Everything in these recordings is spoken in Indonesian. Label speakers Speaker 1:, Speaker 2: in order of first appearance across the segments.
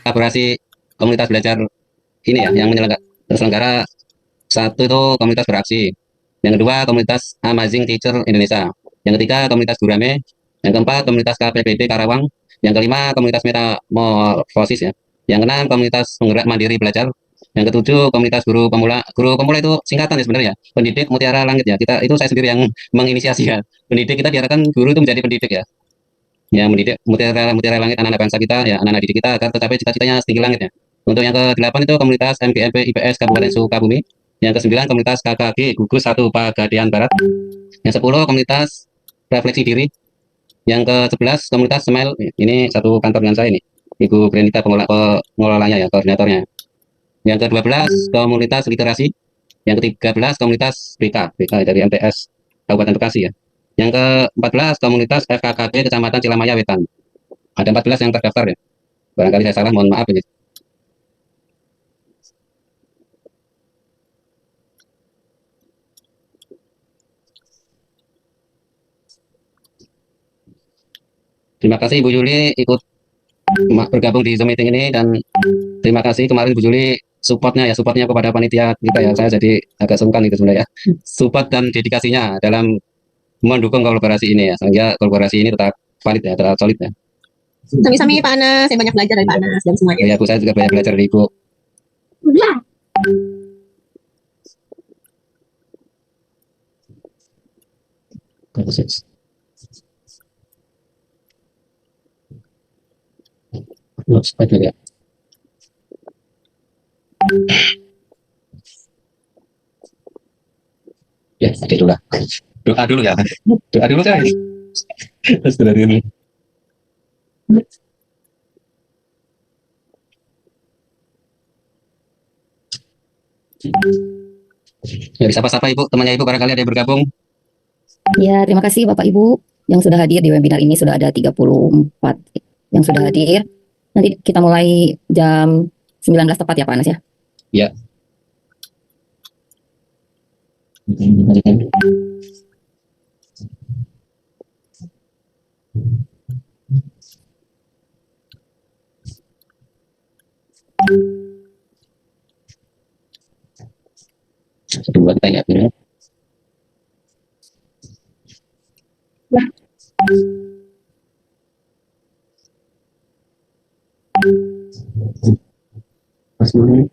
Speaker 1: kolaborasi komunitas belajar ini ya, yang terselenggara. Satu itu komunitas beraksi, yang kedua komunitas Amazing Teacher Indonesia, yang ketiga komunitas Gurame, yang keempat komunitas KPPD Karawang, yang kelima komunitas Metamorfosis ya, yang keenam komunitas penggerak mandiri belajar, yang ketujuh komunitas guru pemula. Guru pemula itu singkatan ya sebenarnya, pendidik Mutiara Langit ya. Itu saya sendiri yang menginisiasi ya. Pendidik kita diarahkan guru itu menjadi pendidik ya, yang mendidik Mutiara Mutiara Langit anak-anak bangsa kita ya, anak-anak didik kita agar tercapai cita-citanya setinggi langit ya. Untuk yang ke-8 itu komunitas MGMP IPS Kabupaten Sukabumi, yang ke-9 komunitas KKG Gugus 1 Pagadian Barat, yang 10 komunitas Refleksi Diri, yang ke-11 komunitas Smile, ini satu kantor dengan saya ini, Ibu Grenita pengelolanya ya, koordinatornya. Yang ke-12 komunitas Literasi, yang ke-13 komunitas BK dari MTS Kabupaten Bekasi ya. Yang ke-14 komunitas FKKB Kecamatan Cilamaya Wetan. Ada 14 yang terdaftar ya. Barangkali saya salah, mohon maaf ini. Terima kasih Ibu Juli ikut bergabung di Zoom meeting ini, dan terima kasih kemarin Ibu Juli supportnya kepada panitia kita ya. Saya jadi agak sungkan itu sebenarnya, support dan dedikasinya dalam mendukung kolaborasi ini ya, sehingga kolaborasi ini tetap valid ya, tetap solid ya.
Speaker 2: Sami-sami Pak Anas, saya banyak belajar dari Pak Anas dan semuanya.
Speaker 1: Ya Bu, saya juga banyak belajar dari Ibu. Ya. Ya, dulu lah. Doa dulu ya. Doa dulu kan. Terus dulu. Ya, sapa-sapa Ibu, temannya Ibu barangkali ada yang bergabung.
Speaker 3: Ya, terima kasih Bapak Ibu yang sudah hadir di webinar ini. Sudah ada 34 yang sudah hadir. Nanti kita mulai jam 19 tepat ya Pak Anas ya?
Speaker 1: Ya. Dua kita ya. Mas dulu.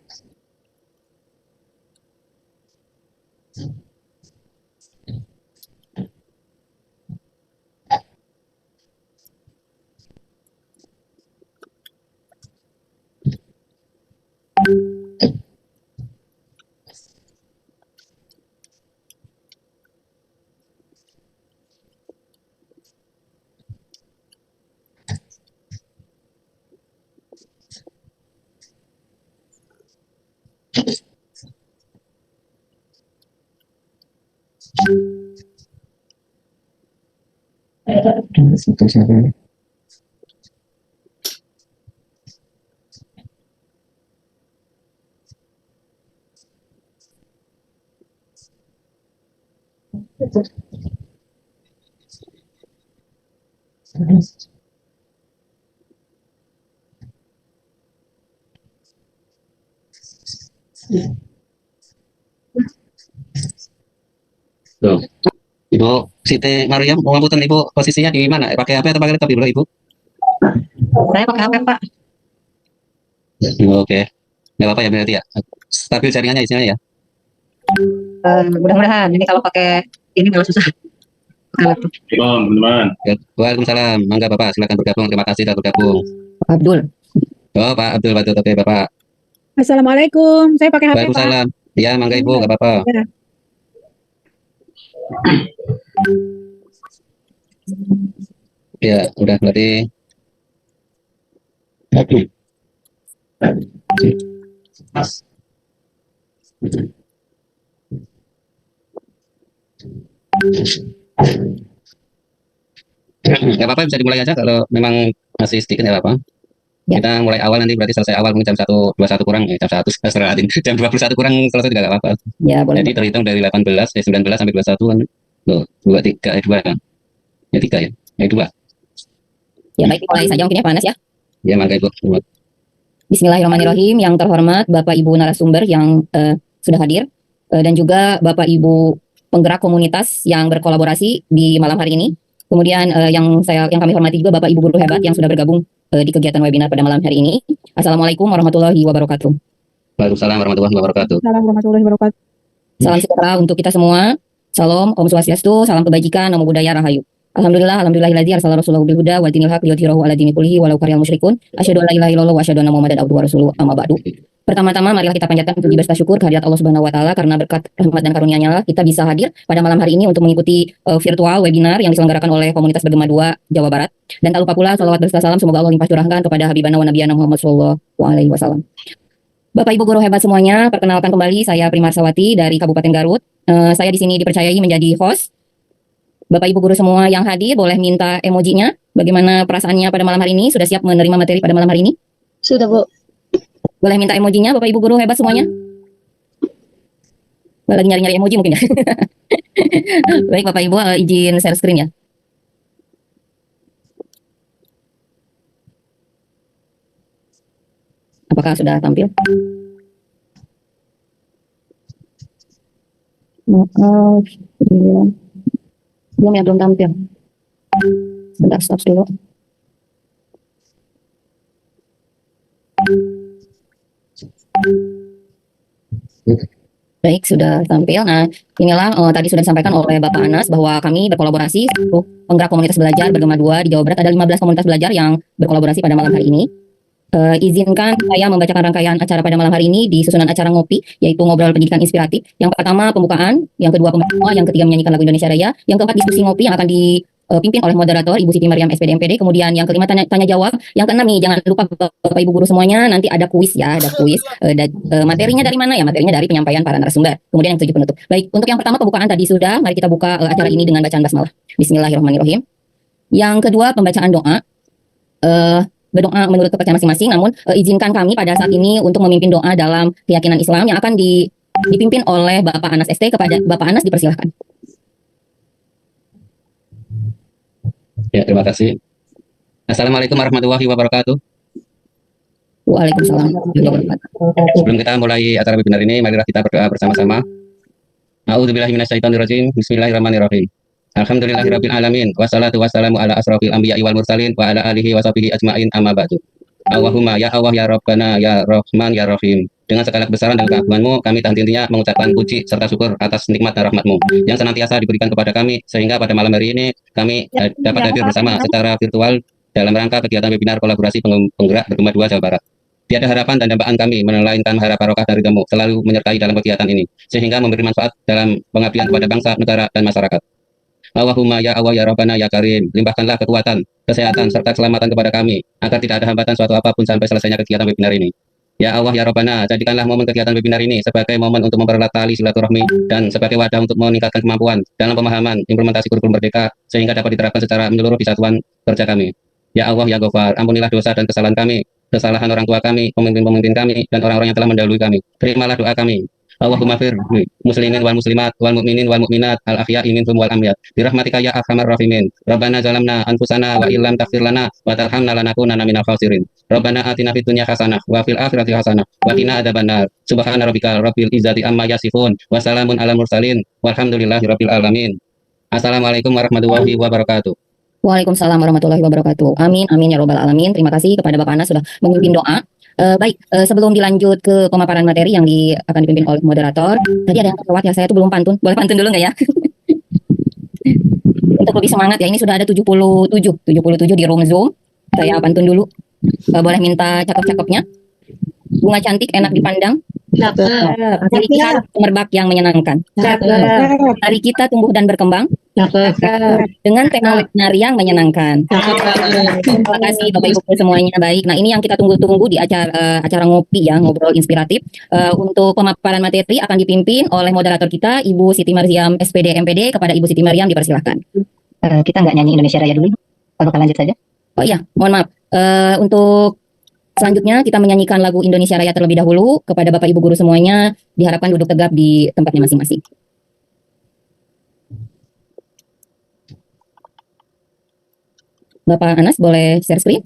Speaker 1: Tuh. Ibu Siti Mariam, mau ngapunten Ibu, posisinya di mana? Pakai HP atau pakai laptop Ibu?
Speaker 2: Saya pakai HP Pak.
Speaker 1: Oke, nggak apa-apa ya berarti ya. Stabil jaringannya isinya ya.
Speaker 2: Mudah-mudahan ini kalau pakai ini malah susah.
Speaker 1: Teman-teman. Waalaikumsalam. Mangga Bapak, silakan bergabung. Terima kasih sudah bergabung.
Speaker 3: Pak Abdul.
Speaker 1: Oh Pak Abdul, oke Bapak.
Speaker 2: Assalamualaikum, saya pakai HP Pak.
Speaker 1: Waalaikumsalam. Ya, mangga Ibu, nggak apa-apa. Ya, udah berarti. Mas. Nggak apa-apa, bisa dimulai aja kalau memang masih sedikit, nggak apa-apa. Ya. Kita mulai awal nanti berarti selesai awal mungkin jam 1.21 kurang ya, jam 1 jam 21 kurang selesai juga nggak apa-apa.
Speaker 3: Ya, boleh.
Speaker 1: Jadi terhitung dari 19 sampai 21 kan. Loh, 2 kan. Ya 3 ya. Ya 2.
Speaker 3: Ya baik, mulai saja mungkin ya Pak Anas ya.
Speaker 1: Ya mangga Ibu.
Speaker 3: Bismillahirrahmanirrahim. Yang terhormat Bapak Ibu narasumber yang sudah hadir dan juga Bapak Ibu penggerak komunitas yang berkolaborasi di malam hari ini. Kemudian yang kami hormati juga Bapak Ibu guru hebat yang sudah bergabung di kegiatan webinar pada malam hari ini. Assalamualaikum warahmatullahi wabarakatuh.
Speaker 1: Waalaikumsalam warahmatullahi wabarakatuh.
Speaker 2: Assalamualaikum warahmatullahi wabarakatuh.
Speaker 3: Salam sejahtera untuk kita semua. Salam, Om Swastiastu, salam kebajikan, namo buddhaya, rahayu. Alhamdulillah, alhamdulillahilladzi arsala rasulahu bil huda wa dinil haq liyudhhirahu 'ala dini kullihi walau karihal musyrikun. Asyhadu an la ilaha illallah wa asyhadu anna Muhammadan abduhu wa rasuluhu. Amma ba'du. Pertama-tama marilah kita panjatkan puji beserta syukur kehadirat Allah Subhanahu wa taala karena berkat rahmat dan karunia-Nya lah kita bisa hadir pada malam hari ini untuk mengikuti virtual webinar yang diselenggarakan oleh komunitas Bergema 2 Jawa Barat. Dan tak lupa pula salawat beserta salam semoga Allah limpah curahkan kepada habibana wa nabiyana Muhammad sallallahu alaihi wasallam. Bapak Ibu guru hebat semuanya, perkenalkan kembali saya Primarsawati dari Kabupaten Garut. Saya di sini dipercayai menjadi host. Bapak Ibu guru semua yang hadir boleh minta emojinya. Bagaimana perasaannya pada malam hari ini? Sudah siap menerima materi pada malam hari ini?
Speaker 2: Sudah, Bu.
Speaker 3: Boleh minta emojinya Bapak Ibu guru hebat semuanya? Lagi nyari-nyari emoji mungkin ya. Baik Bapak Ibu, izin share screen ya. Apakah sudah tampil? Maaf, belum ya, belum tampil. Sebentar, stop dulu. Baik, sudah tampil. Nah, inilah tadi sudah disampaikan oleh Bapak Anas bahwa kami berkolaborasi untuk penggerak komunitas belajar Bergema 2 di Jawa Barat. Ada 15 komunitas belajar yang berkolaborasi pada malam hari ini. Izinkan saya membacakan rangkaian acara pada malam hari ini di susunan acara ngopi, yaitu ngobrol pendidikan inspiratif. Yang pertama pembukaan, yang kedua pembahasan, yang ketiga menyanyikan lagu Indonesia Raya, yang keempat diskusi ngopi yang akan dipimpin oleh moderator Ibu Siti Maryam SPD MPD, kemudian yang kelima tanya jawab, yang keenam nih jangan lupa Bapak Ibu guru semuanya nanti ada kuis ya, ada kuis. Materinya dari mana ya? Materinya dari penyampaian para narasumber. Kemudian yang ketujuh penutup. Baik, untuk yang pertama pembukaan tadi sudah, mari kita buka acara ini dengan bacaan basmalah. Bismillahirrahmanirrahim. Yang kedua pembacaan doa. Berdoa menurut kepercayaan masing-masing, namun izinkan kami pada saat ini untuk memimpin doa dalam keyakinan Islam yang akan dipimpin oleh Bapak Anas ST. Kepada Bapak Anas dipersilahkan.
Speaker 1: Ya, terima kasih. Assalamualaikum warahmatullahi wabarakatuh.
Speaker 3: Waalaikumsalam.
Speaker 1: Sebelum kita mulai acara webinar ini, marilah kita berdoa bersama-sama. A'udzubillahi minasyaitonirrajim. Bismillahirrahmanirrahim. Alhamdulillahirabbil alamin. Wassalatu wassalamu ala asrofil anbiya'i wal mursalin wa ala alihi wa sahbihi ajmain amma ba'du. Allahumma ya Allah ya Rabbana ya Rahman ya Rahim. Dengan segala kebesaran dan keagungan-Mu, kami tak henti-hentinya mengucapkan puji serta syukur atas nikmat dan rahmat-Mu yang senantiasa diberikan kepada kami, sehingga pada malam hari ini kami dapat hadir bersama secara virtual dalam rangka kegiatan webinar kolaborasi penggerak Bergema 2 Jawa Barat. Tiada harapan dan dambaan kami, melainkan harap barokah dari Kamu selalu menyertai dalam kegiatan ini, sehingga memberi manfaat dalam pengabdian kepada bangsa, negara, dan masyarakat. Allahumma ya Allah ya Rabbana ya Karim, limpahkanlah kekuatan, kesehatan, serta keselamatan kepada kami, agar tidak ada hambatan suatu apapun sampai selesainya kegiatan webinar ini. Ya Allah ya Rabbana, jadikanlah momen kegiatan webinar ini sebagai momen untuk mempererat tali silaturahmi dan sebagai wadah untuk meningkatkan kemampuan dalam pemahaman implementasi kurikulum merdeka, sehingga dapat diterapkan secara menyeluruh di satuan kerja kami. Ya Allah ya Ghafar, ampunilah dosa dan kesalahan kami, kesalahan orang tua kami, pemimpin-pemimpin kami, dan orang-orang yang telah mendahului kami. Terimalah doa kami. Allahumma fir muslimin wal muslimat wal mu'minin wal mu'minat al ahya'i minhum wal amyat bi rahmatika ya arhamar rahimin. Rabbana zalamna anfusana wa illam taghfir lana wa tarhamna lanakunanna minal khasirin. Rabbana atina fid dunya hasanah wa fil akhirati hasanah wa qina adzabannar. Subhana rabbika rabbil izzati amma yasifun wa salamun alal mursalin walhamdulillahi rabbil alamin. Assalamualaikum warahmatullahi wabarakatuh.
Speaker 3: Waalaikumsalam warahmatullahi wabarakatuh. Amin, amin ya robbal alamin. Terima kasih kepada Bapak Anas sudah memimpin doa. Baik, sebelum dilanjut ke pemaparan materi yang akan dipimpin oleh moderator, tadi ada yang terlewat ya, saya tuh belum pantun. Boleh pantun dulu nggak ya? Untuk lebih semangat ya, ini sudah ada 77 di room Zoom. Saya pantun dulu. Boleh minta cakep-cakepnya. Bunga cantik enak dipandang. Hari kita merbak yang menyenangkan. Hari kita tumbuh dan berkembang. Dengan tema webinar yang menyenangkan. Terima kasih Bapak Ibu semuanya. Baik, nah ini yang kita tunggu-tunggu di acara ngopi ya, ngobrol inspiratif. Untuk pemaparan materi akan dipimpin oleh moderator kita Ibu Siti Maryam SPD MPD. Kepada Ibu Siti Maryam dipersilahkan.
Speaker 4: Kita nggak nyanyi Indonesia Raya dulu, bakal lanjut saja.
Speaker 3: Oh iya, mohon maaf. Untuk selanjutnya kita menyanyikan lagu Indonesia Raya terlebih dahulu. Kepada Bapak Ibu guru semuanya diharapkan duduk tegap di tempatnya masing-masing. Bapak Anas boleh share screen?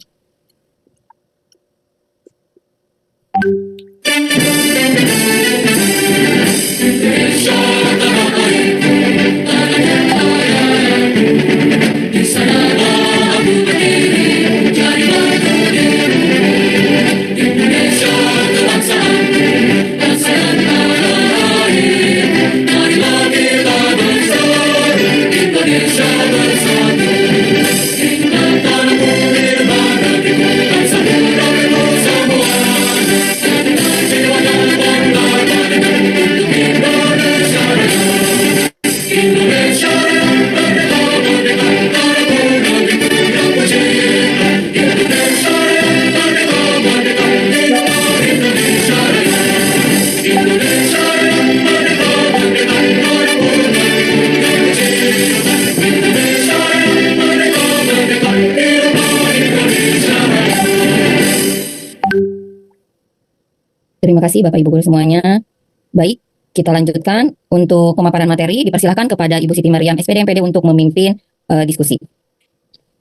Speaker 3: Terima kasih Bapak Ibu guru semuanya. Baik, kita lanjutkan untuk pemaparan materi. Dipersilahkan kepada Ibu Siti Maryam SPD MPD untuk memimpin diskusi.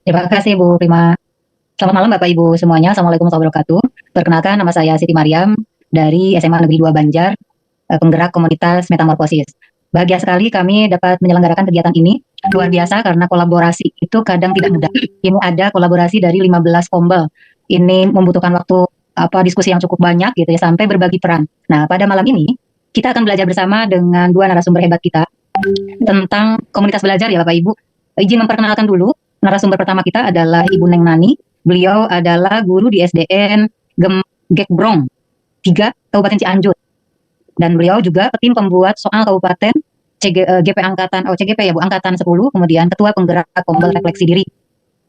Speaker 4: Terima kasih Bu Prima. Selamat malam Bapak Ibu semuanya. Assalamualaikum warahmatullahi wabarakatuh. Perkenalkan, nama saya Siti Maryam dari SMA Negeri 2 Banjar, penggerak komunitas Metamorfosis. Bahagia sekali kami dapat menyelenggarakan kegiatan ini. Luar biasa karena kolaborasi itu kadang tidak mudah. Ini ada kolaborasi dari 15 kombel. Ini membutuhkan waktu diskusi yang cukup banyak gitu ya, sampai berbagi peran. Nah, pada malam ini kita akan belajar bersama dengan dua narasumber hebat kita tentang komunitas belajar ya Bapak Ibu. Izin memperkenalkan dulu, narasumber pertama kita adalah Ibu Neng Nani. Beliau adalah guru di SDN Gekbrong 3 Kabupaten Cianjur. Dan beliau juga tim pembuat soal Kabupaten GP Angkatan CGP ya Bu, Angkatan 10, kemudian Ketua Penggerak Kombel Refleksi Diri.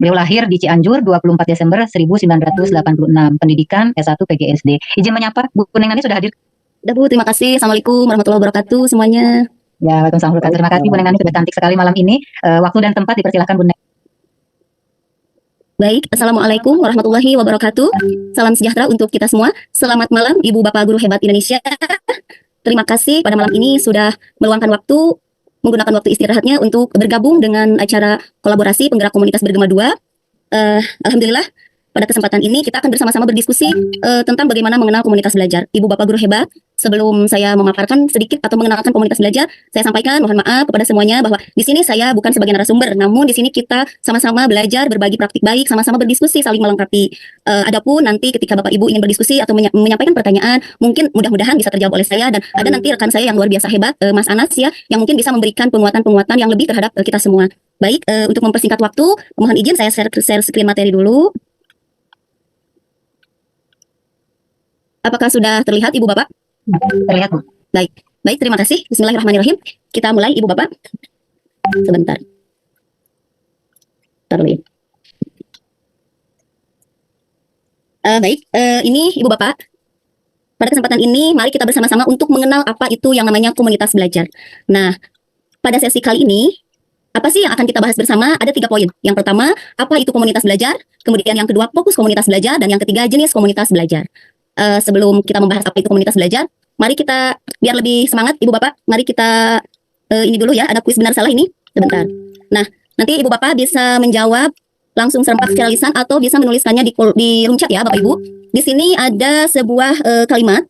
Speaker 4: Beliau lahir di Cianjur 24 Desember 1986, pendidikan S1 PGSD. Izin menyapa, Bu Neng Nani sudah hadir.
Speaker 3: Udah Bu, terima kasih. Assalamualaikum warahmatullahi wabarakatuh semuanya.
Speaker 4: Ya, waalaikumsalam warahmatullahi wabarakatuh. Terima kasih Bu Neng Nani sudah cantik sekali malam ini. Waktu dan tempat dipersilakan Bu Neng.
Speaker 3: Baik, Assalamualaikum warahmatullahi wabarakatuh. Salam sejahtera untuk kita semua. Selamat malam Ibu Bapak Guru Hebat Indonesia. Terima kasih pada malam ini sudah meluangkan waktu, menggunakan waktu istirahatnya untuk bergabung dengan acara kolaborasi penggerak komunitas bergema 2. Alhamdulillah, pada kesempatan ini kita akan bersama-sama berdiskusi tentang bagaimana mengenal komunitas belajar. Ibu Bapak Guru Hebat, sebelum saya memaparkan sedikit atau mengenalkan komunitas belajar, saya sampaikan mohon maaf kepada semuanya bahwa di sini saya bukan sebagai narasumber, namun di sini kita sama-sama belajar, berbagi praktik baik, sama-sama berdiskusi, saling melengkapi. Adapun nanti ketika Bapak Ibu ingin berdiskusi atau menyampaikan pertanyaan, mungkin mudah-mudahan bisa terjawab oleh saya, dan ada nanti rekan saya yang luar biasa hebat, Mas Anas ya, yang mungkin bisa memberikan penguatan-penguatan yang lebih terhadap kita semua. Baik, untuk mempersingkat waktu, mohon izin saya share screen materi dulu. Apakah sudah terlihat Ibu Bapak?
Speaker 4: Terlihat Bu.
Speaker 3: Baik, baik, terima kasih. Bismillahirrahmanirrahim. Kita mulai Ibu Bapak. Sebentar. Terlihat. Baik, ini Ibu Bapak. Pada kesempatan ini, mari kita bersama-sama untuk mengenal apa itu yang namanya komunitas belajar. Nah, pada sesi kali ini, apa sih yang akan kita bahas bersama? Ada 3 poin. Yang pertama, apa itu komunitas belajar? Kemudian yang kedua, fokus komunitas belajar. Dan yang ketiga, jenis komunitas belajar. Sebelum kita membahas apa itu komunitas belajar, mari kita, biar lebih semangat Ibu Bapak, mari kita ini dulu ya, ada kuis benar salah ini, sebentar. Nah, nanti Ibu Bapak bisa menjawab langsung serempak secara lisan atau bisa menuliskannya di room chat ya Bapak Ibu. Di sini ada sebuah kalimat,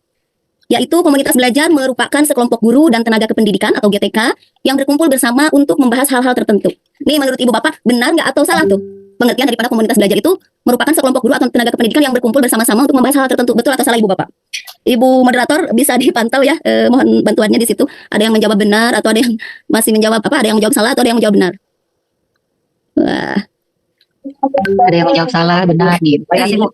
Speaker 3: yaitu komunitas belajar merupakan sekelompok guru dan tenaga kependidikan atau GTK yang berkumpul bersama untuk membahas hal-hal tertentu. Nih menurut Ibu Bapak, benar nggak atau salah tuh? Pengertian daripada komunitas belajar itu merupakan sekelompok guru atau tenaga kependidikan yang berkumpul bersama-sama untuk membahas hal tertentu. Betul atau salah Ibu Bapak? Ibu moderator bisa dipantau ya, mohon bantuannya di situ. Ada yang menjawab benar atau ada yang masih menjawab apa? Ada yang menjawab salah atau ada yang menjawab benar? Wah,
Speaker 4: Ada yang menjawab salah, benar gitu.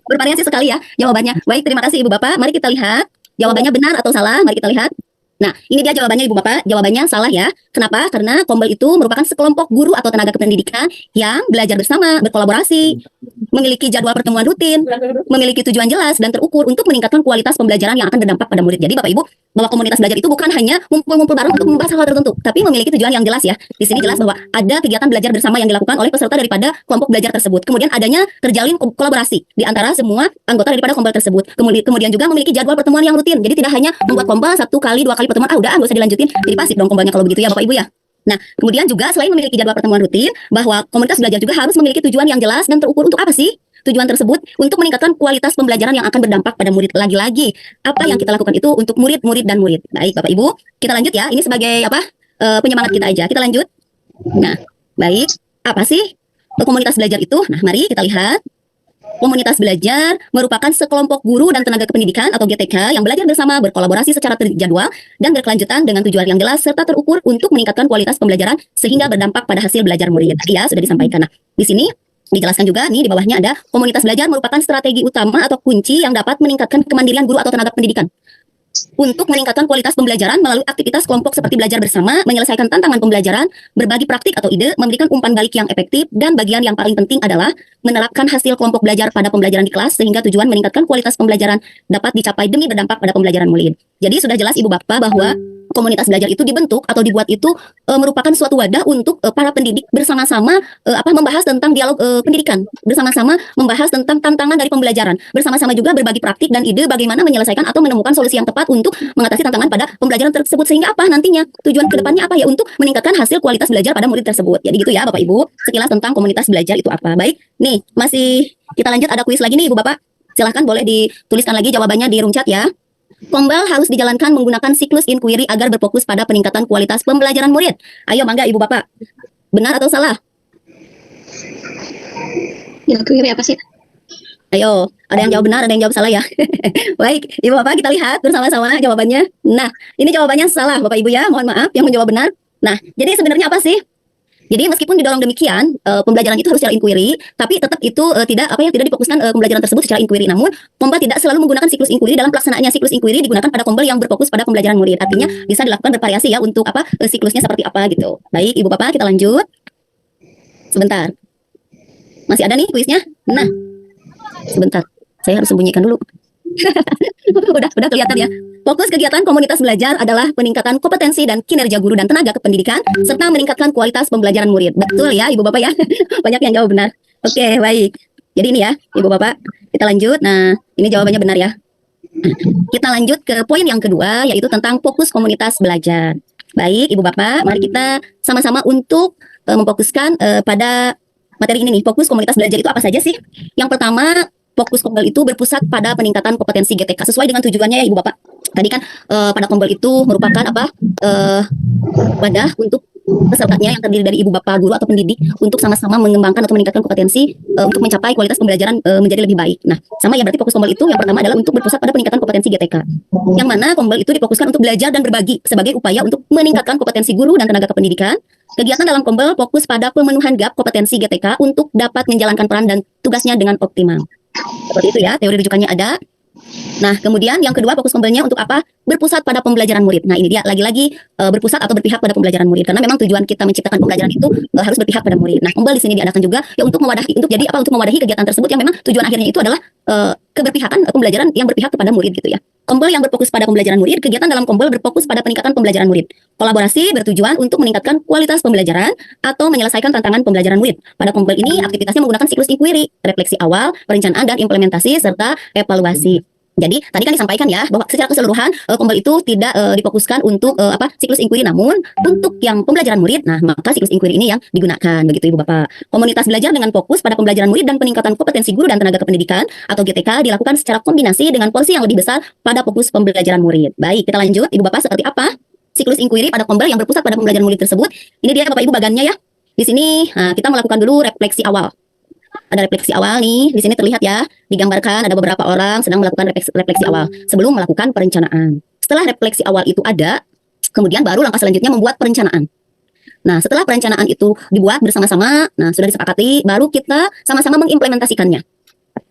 Speaker 3: bervariasi sekali ya jawabannya. Baik, terima kasih Ibu Bapak. Mari kita lihat jawabannya benar atau salah. Mari kita lihat. Nah, ini dia jawabannya Ibu Bapak. Jawabannya salah ya. Kenapa? Karena kombel itu merupakan sekelompok guru atau tenaga kependidikan yang belajar bersama, berkolaborasi, memiliki jadwal pertemuan rutin, memiliki tujuan jelas dan terukur untuk meningkatkan kualitas pembelajaran yang akan berdampak pada murid. Jadi Bapak Ibu, bahwa komunitas belajar itu bukan hanya ngumpul-ngumpul bareng untuk membahas hal tertentu, tapi memiliki tujuan yang jelas ya. Di sini jelas bahwa ada kegiatan belajar bersama yang dilakukan oleh peserta daripada kelompok belajar tersebut. Kemudian adanya terjalin kolaborasi di antara semua anggota daripada kombel tersebut. Kemudian juga memiliki jadwal pertemuan yang rutin. Jadi tidak hanya membuat kombel 1 kali 2 kali pertemuan, udah nggak usah dilanjutin. Jadi pasif dong kombelnya kalau begitu ya Bapak Ibu ya. Nah, kemudian juga selain memiliki jadwal pertemuan rutin, bahwa komunitas belajar juga harus memiliki tujuan yang jelas dan terukur. Untuk apa sih tujuan tersebut? Untuk meningkatkan kualitas pembelajaran yang akan berdampak pada murid. Lagi-lagi, apa yang kita lakukan itu untuk murid, dan murid. Baik Bapak Ibu, kita lanjut ya. Ini sebagai penyemangat kita aja. Kita lanjut. Nah, baik. Apa sih komunitas belajar itu? Nah, mari kita lihat. Komunitas belajar merupakan sekelompok guru dan tenaga kependidikan atau GTK yang belajar bersama, berkolaborasi secara terjadwal dan berkelanjutan dengan tujuan yang jelas serta terukur untuk meningkatkan kualitas pembelajaran sehingga berdampak pada hasil belajar murid. Tadi ya sudah disampaikan. Nah, di sini dijelaskan juga nih di bawahnya ada komunitas belajar merupakan strategi utama atau kunci yang dapat meningkatkan kemandirian guru atau tenaga pendidikan untuk meningkatkan kualitas pembelajaran melalui aktivitas kelompok seperti belajar bersama, menyelesaikan tantangan pembelajaran, berbagi praktik atau ide, memberikan umpan balik yang efektif, dan bagian yang paling penting adalah menerapkan hasil kelompok belajar pada pembelajaran di kelas sehingga tujuan meningkatkan kualitas pembelajaran dapat dicapai demi berdampak pada pembelajaran murid. Jadi sudah jelas Ibu Bapak bahwa komunitas belajar itu dibentuk atau dibuat itu merupakan suatu wadah untuk para pendidik bersama-sama membahas tentang dialog pendidikan, bersama-sama membahas tentang tantangan dari pembelajaran, bersama-sama juga berbagi praktik dan ide bagaimana menyelesaikan atau menemukan solusi yang tepat untuk mengatasi tantangan pada pembelajaran tersebut, sehingga apa nantinya tujuan kedepannya apa ya, untuk meningkatkan hasil kualitas belajar pada murid tersebut. Jadi gitu ya Bapak Ibu, sekilas tentang komunitas belajar itu apa. Baik, nih masih kita lanjut, ada kuis lagi nih Ibu Bapak. Silahkan boleh dituliskan lagi jawabannya di room chat ya. Kombel harus dijalankan menggunakan siklus inquiry agar berfokus pada peningkatan kualitas pembelajaran murid. Ayo mangga Ibu Bapak. Benar atau salah?
Speaker 2: Ya, query apa sih?
Speaker 3: Ayo, ada yang jawab benar, ada yang jawab salah ya. Baik, Ibu Bapak kita lihat bersama-sama jawabannya. Nah, ini jawabannya salah Bapak Ibu ya, mohon maaf yang menjawab benar. Nah, jadi sebenarnya apa sih? Jadi meskipun didorong demikian, pembelajaran itu harus secara inquiry, tapi tetap itu tidak difokuskan pembelajaran tersebut secara inquiry. Namun, Kombel tidak selalu menggunakan siklus inquiry dalam pelaksanaannya. Siklus inquiry digunakan pada Kombel yang berfokus pada pembelajaran murid. Artinya bisa dilakukan bervariasi ya untuk siklusnya seperti apa gitu. Baik, Ibu Bapak kita lanjut. Sebentar. Masih ada nih kuisnya. Nah, sebentar. Saya harus sembunyikan dulu. udah kelihatan ya. Fokus kegiatan komunitas belajar adalah peningkatan kompetensi dan kinerja guru dan tenaga kependidikan serta meningkatkan kualitas pembelajaran murid. Betul ya Ibu Bapak ya. Banyak yang jawab benar. Oke, baik. Jadi ini ya Ibu Bapak, kita lanjut. Nah, ini jawabannya benar ya. Kita lanjut ke poin yang kedua, yaitu tentang fokus komunitas belajar. Baik Ibu Bapak, mari kita sama-sama untuk memfokuskan pada materi ini nih. Fokus komunitas belajar itu apa saja sih? Yang pertama, fokus Kombel itu berpusat pada peningkatan kompetensi GTK sesuai dengan tujuannya ya Ibu Bapak. Tadi kan pada Kombel itu merupakan wadah untuk pesertanya yang terdiri dari Ibu Bapak guru atau pendidik untuk sama-sama mengembangkan atau meningkatkan kompetensi untuk mencapai kualitas pembelajaran menjadi lebih baik. Nah, sama ya, berarti fokus Kombel itu yang pertama adalah untuk berpusat pada peningkatan kompetensi GTK. Yang mana Kombel itu difokuskan untuk belajar dan berbagi sebagai upaya untuk meningkatkan kompetensi guru dan tenaga kependidikan. Kegiatan dalam Kombel fokus pada pemenuhan gap kompetensi GTK untuk dapat menjalankan peran dan tugasnya dengan optimal. Seperti itu ya, teori rujukannya ada. Nah, kemudian yang kedua, fokus Kombelnya untuk apa? Berpusat pada pembelajaran murid. Nah, ini dia lagi-lagi berpusat atau berpihak pada pembelajaran murid. Karena memang tujuan kita menciptakan pembelajaran itu harus berpihak pada murid. Nah, Kombel di sini diadakan juga ya untuk mewadahi, untuk mewadahi kegiatan tersebut yang memang tujuan akhirnya itu adalah keberpihakan pembelajaran yang berpihak kepada murid gitu ya. Kombel yang berfokus pada pembelajaran murid, kegiatan dalam Kombel berfokus pada peningkatan pembelajaran murid. Kolaborasi bertujuan untuk meningkatkan kualitas pembelajaran atau menyelesaikan tantangan pembelajaran murid. Pada Kombel ini aktivitasnya menggunakan siklus inquiry, refleksi awal, perencanaan dan implementasi serta evaluasi. Jadi tadi kan disampaikan ya bahwa secara keseluruhan Kombel itu tidak difokuskan untuk siklus inquiry, namun untuk yang pembelajaran murid, nah maka siklus inquiry ini yang digunakan begitu Ibu Bapak. Komunitas belajar dengan fokus pada pembelajaran murid dan peningkatan kompetensi guru dan tenaga kependidikan atau GTK dilakukan secara kombinasi dengan porsi yang lebih besar pada fokus pembelajaran murid. Baik, kita lanjut Ibu Bapak, seperti apa siklus inquiry pada Kombel yang berpusat pada pembelajaran murid tersebut? Ini dia Bapak Ibu bagannya ya. Di sini kita melakukan dulu refleksi awal. Ada refleksi awal nih, di sini terlihat ya, digambarkan ada beberapa orang sedang melakukan refleksi awal sebelum melakukan perencanaan. Setelah refleksi awal itu ada, kemudian baru langkah selanjutnya membuat perencanaan. Nah, setelah perencanaan itu dibuat bersama-sama, nah sudah disepakati, baru kita sama-sama mengimplementasikannya.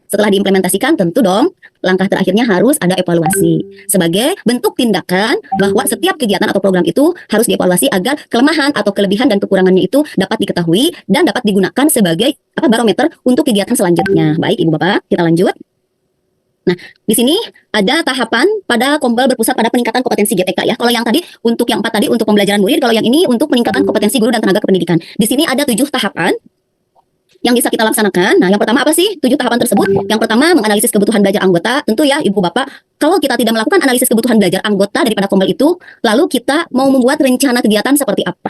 Speaker 3: Setelah diimplementasikan, tentu dong langkah terakhirnya harus ada evaluasi sebagai bentuk tindakan bahwa setiap kegiatan atau program itu harus dievaluasi agar kelemahan atau kelebihan dan kekurangannya itu dapat diketahui dan dapat digunakan sebagai barometer untuk kegiatan selanjutnya. Baik Ibu Bapak, kita lanjut. Nah, di sini ada tahapan pada Kombel berpusat pada peningkatan kompetensi GTK ya. Kalau yang tadi untuk yang 4 tadi untuk pembelajaran murid, kalau yang ini untuk peningkatan kompetensi guru dan tenaga kependidikan. Di sini ada 7 tahapan yang bisa kita laksanakan. Nah, yang pertama apa sih 7 tahapan tersebut? Yang pertama, menganalisis kebutuhan belajar anggota. Tentu ya Ibu Bapak, kalau kita tidak melakukan analisis kebutuhan belajar anggota daripada Kombel itu, lalu kita mau membuat rencana kegiatan seperti apa?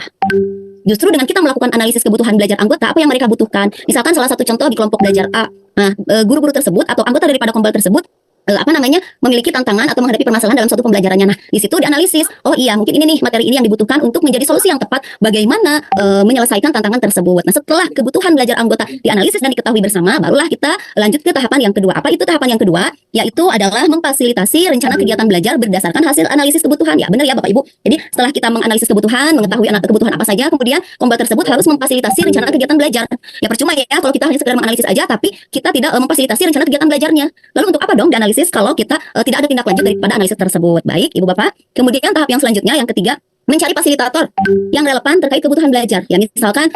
Speaker 3: Justru dengan kita melakukan analisis kebutuhan belajar anggota, apa yang mereka butuhkan? Misalkan salah satu contoh di kelompok belajar A. Nah, guru-guru tersebut atau anggota daripada Kombel tersebut memiliki tantangan atau menghadapi permasalahan dalam suatu pembelajarannya. Nah, di situ dianalisis, oh iya mungkin ini nih materi ini yang dibutuhkan untuk menjadi solusi yang tepat bagaimana menyelesaikan tantangan tersebut. Nah, setelah kebutuhan belajar anggota dianalisis dan diketahui bersama, barulah kita lanjut ke tahapan yang kedua. Apa itu tahapan yang kedua? Yaitu adalah memfasilitasi rencana kegiatan belajar berdasarkan hasil analisis kebutuhan. Ya, benar ya Bapak Ibu. Jadi, setelah kita menganalisis kebutuhan, mengetahui kebutuhan apa saja, kemudian Kombel tersebut harus memfasilitasi rencana kegiatan belajar. Ya percuma ya kalau kita hanya sekedar menganalisis aja tapi kita tidak memfasilitasi rencana kegiatan belajarnya. Lalu untuk apa dong dianalisis kalau kita tidak ada tindak lanjut daripada analisis tersebut? Baik, Ibu Bapak. Kemudian tahap yang selanjutnya, yang ketiga, mencari fasilitator yang relevan terkait kebutuhan belajar. Ya, misalkan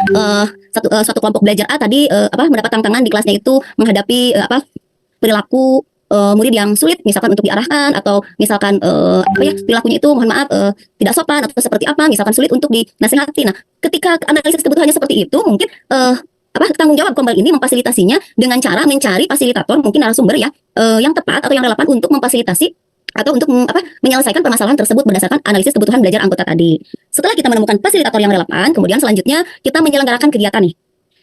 Speaker 3: suatu kelompok belajar A tadi mendapat tantangan di kelasnya itu menghadapi perilaku murid yang sulit misalkan untuk diarahkan atau misalkan perilakunya itu mohon maaf tidak sopan atau seperti apa, misalkan sulit untuk dinasihati. Nah, ketika analisis kebutuhannya seperti itu, mungkin tanggung jawab Kombel ini memfasilitasinya dengan cara mencari fasilitator, mungkin narasumber ya yang tepat atau yang relevan untuk memfasilitasi atau untuk menyelesaikan permasalahan tersebut berdasarkan analisis kebutuhan belajar anggota tadi. Setelah kita menemukan fasilitator yang relevan, kemudian selanjutnya kita menyelenggarakan kegiatan nih.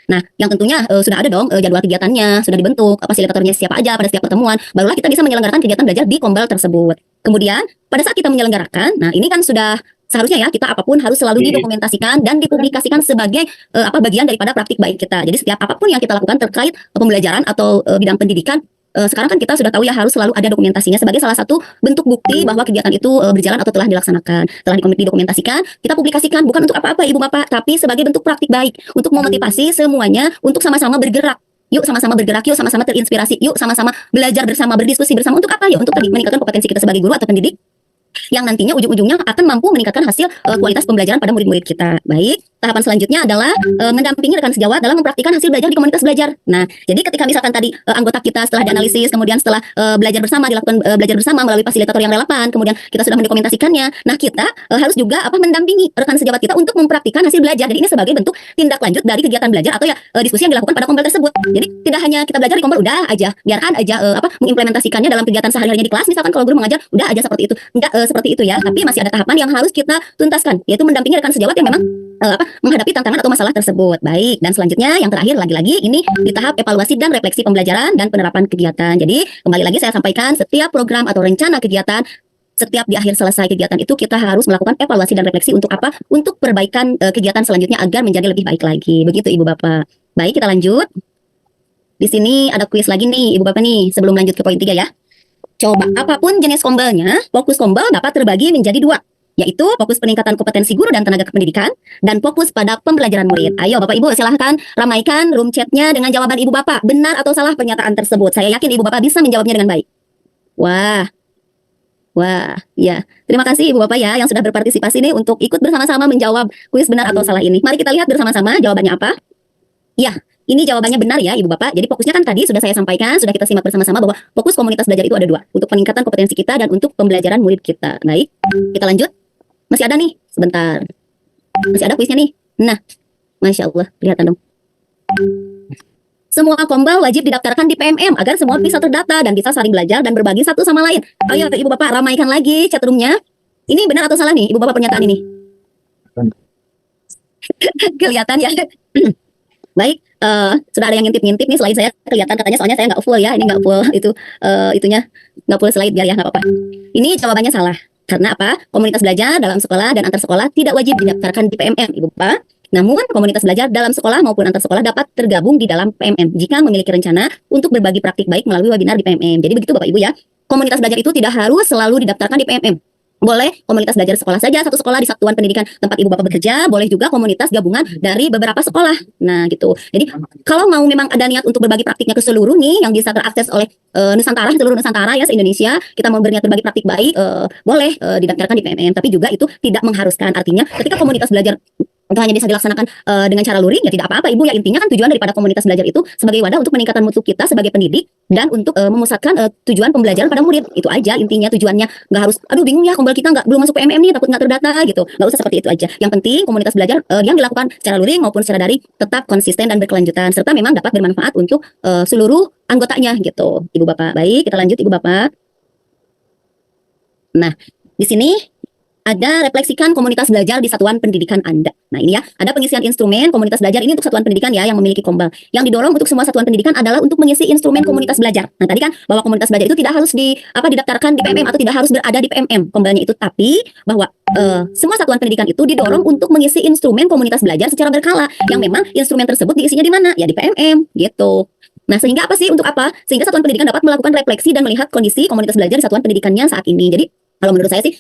Speaker 3: Nah, yang tentunya sudah ada dong jadwal kegiatannya, sudah dibentuk, fasilitatornya siapa aja pada setiap pertemuan, barulah kita bisa menyelenggarakan kegiatan belajar di Kombel tersebut. Kemudian, pada saat kita menyelenggarakan, nah ini kan sudah seharusnya ya kita apapun harus selalu didokumentasikan dan dipublikasikan sebagai bagian daripada praktik baik kita. Jadi setiap apapun yang kita lakukan terkait pembelajaran atau bidang pendidikan, sekarang kan kita sudah tahu ya harus selalu ada dokumentasinya sebagai salah satu bentuk bukti bahwa kegiatan itu berjalan atau telah dilaksanakan. Setelah didokumentasikan, kita publikasikan bukan untuk apa-apa Ibu Bapak, tapi sebagai bentuk praktik baik untuk memotivasi semuanya untuk sama-sama bergerak. Yuk sama-sama bergerak, yuk sama-sama terinspirasi, yuk sama-sama belajar bersama, berdiskusi bersama untuk apa ya? Untuk tadi meningkatkan kompetensi kita sebagai guru atau pendidik yang nantinya ujung-ujungnya akan mampu meningkatkan hasil kualitas pembelajaran pada murid-murid kita. Baik, tahapan selanjutnya adalah mendampingi rekan sejawat dalam mempraktikkan hasil belajar di komunitas belajar. Nah, jadi ketika misalkan tadi anggota kita setelah dianalisis, kemudian setelah belajar bersama, dilakukan belajar bersama melalui fasilitator yang relevan, kemudian kita sudah mendokumentasikannya. Nah, kita harus juga mendampingi rekan sejawat kita untuk mempraktikkan hasil belajar. Jadi ini sebagai bentuk tindak lanjut dari kegiatan belajar atau ya diskusi yang dilakukan pada Kombel tersebut. Jadi tidak hanya kita belajar di Kombel udah aja, biarkan aja mengimplementasikannya dalam kegiatan sehari-harinya di kelas. Misalkan kalau guru mengajar udah aja seperti itu. Enggak seperti itu ya, tapi masih ada tahapan yang harus kita tuntaskan, yaitu mendampingi rekan sejawat yang memang menghadapi tantangan atau masalah tersebut. Baik, dan selanjutnya yang terakhir lagi-lagi ini di tahap evaluasi dan refleksi pembelajaran dan penerapan kegiatan. Jadi kembali lagi saya sampaikan, setiap program atau rencana kegiatan, setiap di akhir selesai kegiatan itu kita harus melakukan evaluasi dan refleksi untuk apa? Untuk perbaikan kegiatan selanjutnya agar menjadi lebih baik lagi. Begitu Ibu Bapak. Baik, kita lanjut. Di sini ada kuis lagi nih Ibu Bapak nih sebelum lanjut ke poin 3 ya. Coba, apapun jenis Kombelnya, fokus Kombel dapat terbagi menjadi 2, yaitu fokus peningkatan kompetensi guru dan tenaga kependidikan, dan fokus pada pembelajaran murid. Ayo Bapak Ibu silahkan ramaikan room chatnya dengan jawaban Ibu Bapak. Benar atau salah pernyataan tersebut? Saya yakin Ibu Bapak bisa menjawabnya dengan baik. Wah, ya. Terima kasih Ibu Bapak ya yang sudah berpartisipasi nih untuk ikut bersama-sama menjawab kuis benar atau salah ini. Mari kita lihat bersama-sama jawabannya apa. Ya, ini jawabannya benar ya Ibu Bapak. Jadi fokusnya kan tadi sudah saya sampaikan, sudah kita simak bersama-sama bahwa fokus komunitas belajar itu ada 2, untuk peningkatan kompetensi kita dan untuk pembelajaran murid kita. Baik, kita lanjut. Masih ada nih, sebentar. Masih ada kuisnya nih. Nah, Masya Allah, kelihatan dong. Semua Kombel wajib didaftarkan di PMM agar semua bisa terdata dan bisa saling belajar dan berbagi satu sama lain. Ayo Ibu Bapak ramaikan lagi chatroomnya. Ini benar atau salah nih Ibu Bapak pernyataan ini? Kelihatan ya. Baik, sudah ada yang ngintip-ngintip nih slide saya kelihatan katanya soalnya saya nggak full ya, ini nggak full itunya nggak full slide biar ya nggak apa-apa. Ini jawabannya salah karena apa? Komunitas belajar dalam sekolah dan antar sekolah tidak wajib didaftarkan di PMM, Ibu Bapak. Namun komunitas belajar dalam sekolah maupun antar sekolah dapat tergabung di dalam PMM jika memiliki rencana untuk berbagi praktik baik melalui webinar di PMM. Jadi begitu Bapak Ibu ya. Komunitas belajar itu tidak harus selalu didaftarkan di PMM. Boleh komunitas belajar sekolah saja, satu sekolah di satuan pendidikan tempat Ibu Bapak bekerja, boleh juga komunitas gabungan dari beberapa sekolah. Nah gitu. Jadi kalau mau memang ada niat untuk berbagi praktiknya ke seluruh nih yang bisa terakses oleh seluruh Nusantara ya se-Indonesia, kita mau berniat berbagi praktik baik, boleh didaftarkan di PMM, tapi juga itu tidak mengharuskan. Artinya ketika komunitas belajar itu hanya bisa dilaksanakan dengan cara luring ya tidak apa-apa Ibu ya. Intinya kan tujuan daripada komunitas belajar itu sebagai wadah untuk meningkatkan mutu kita sebagai pendidik dan untuk memusatkan tujuan pembelajaran pada murid. Itu aja intinya tujuannya. Nggak harus aduh bingung ya Kombel kita belum masuk PMM nih takut nggak terdata gitu. Nggak usah seperti itu aja. Yang penting komunitas belajar yang dilakukan secara luring maupun secara daring tetap konsisten dan berkelanjutan serta memang dapat bermanfaat untuk seluruh anggotanya gitu Ibu Bapak. Baik, kita lanjut Ibu Bapak. Nah, di sini ada refleksikan komunitas belajar di satuan pendidikan Anda. Nah ini ya, ada pengisian instrumen komunitas belajar ini untuk satuan pendidikan ya yang memiliki Kombel. Yang didorong untuk semua satuan pendidikan adalah untuk mengisi instrumen komunitas belajar. Nah tadi kan bahwa komunitas belajar itu tidak harus didaftarkan di PMM atau tidak harus berada di PMM Kombelnya itu, tapi bahwa semua satuan pendidikan itu didorong untuk mengisi instrumen komunitas belajar secara berkala. Yang memang instrumen tersebut diisinya di mana? Ya di PMM gitu. Nah, sehingga apa sih? Untuk apa? Sehingga satuan pendidikan dapat melakukan refleksi dan melihat kondisi komunitas belajar di satuan pendidikannya saat ini. Jadi kalau menurut saya sih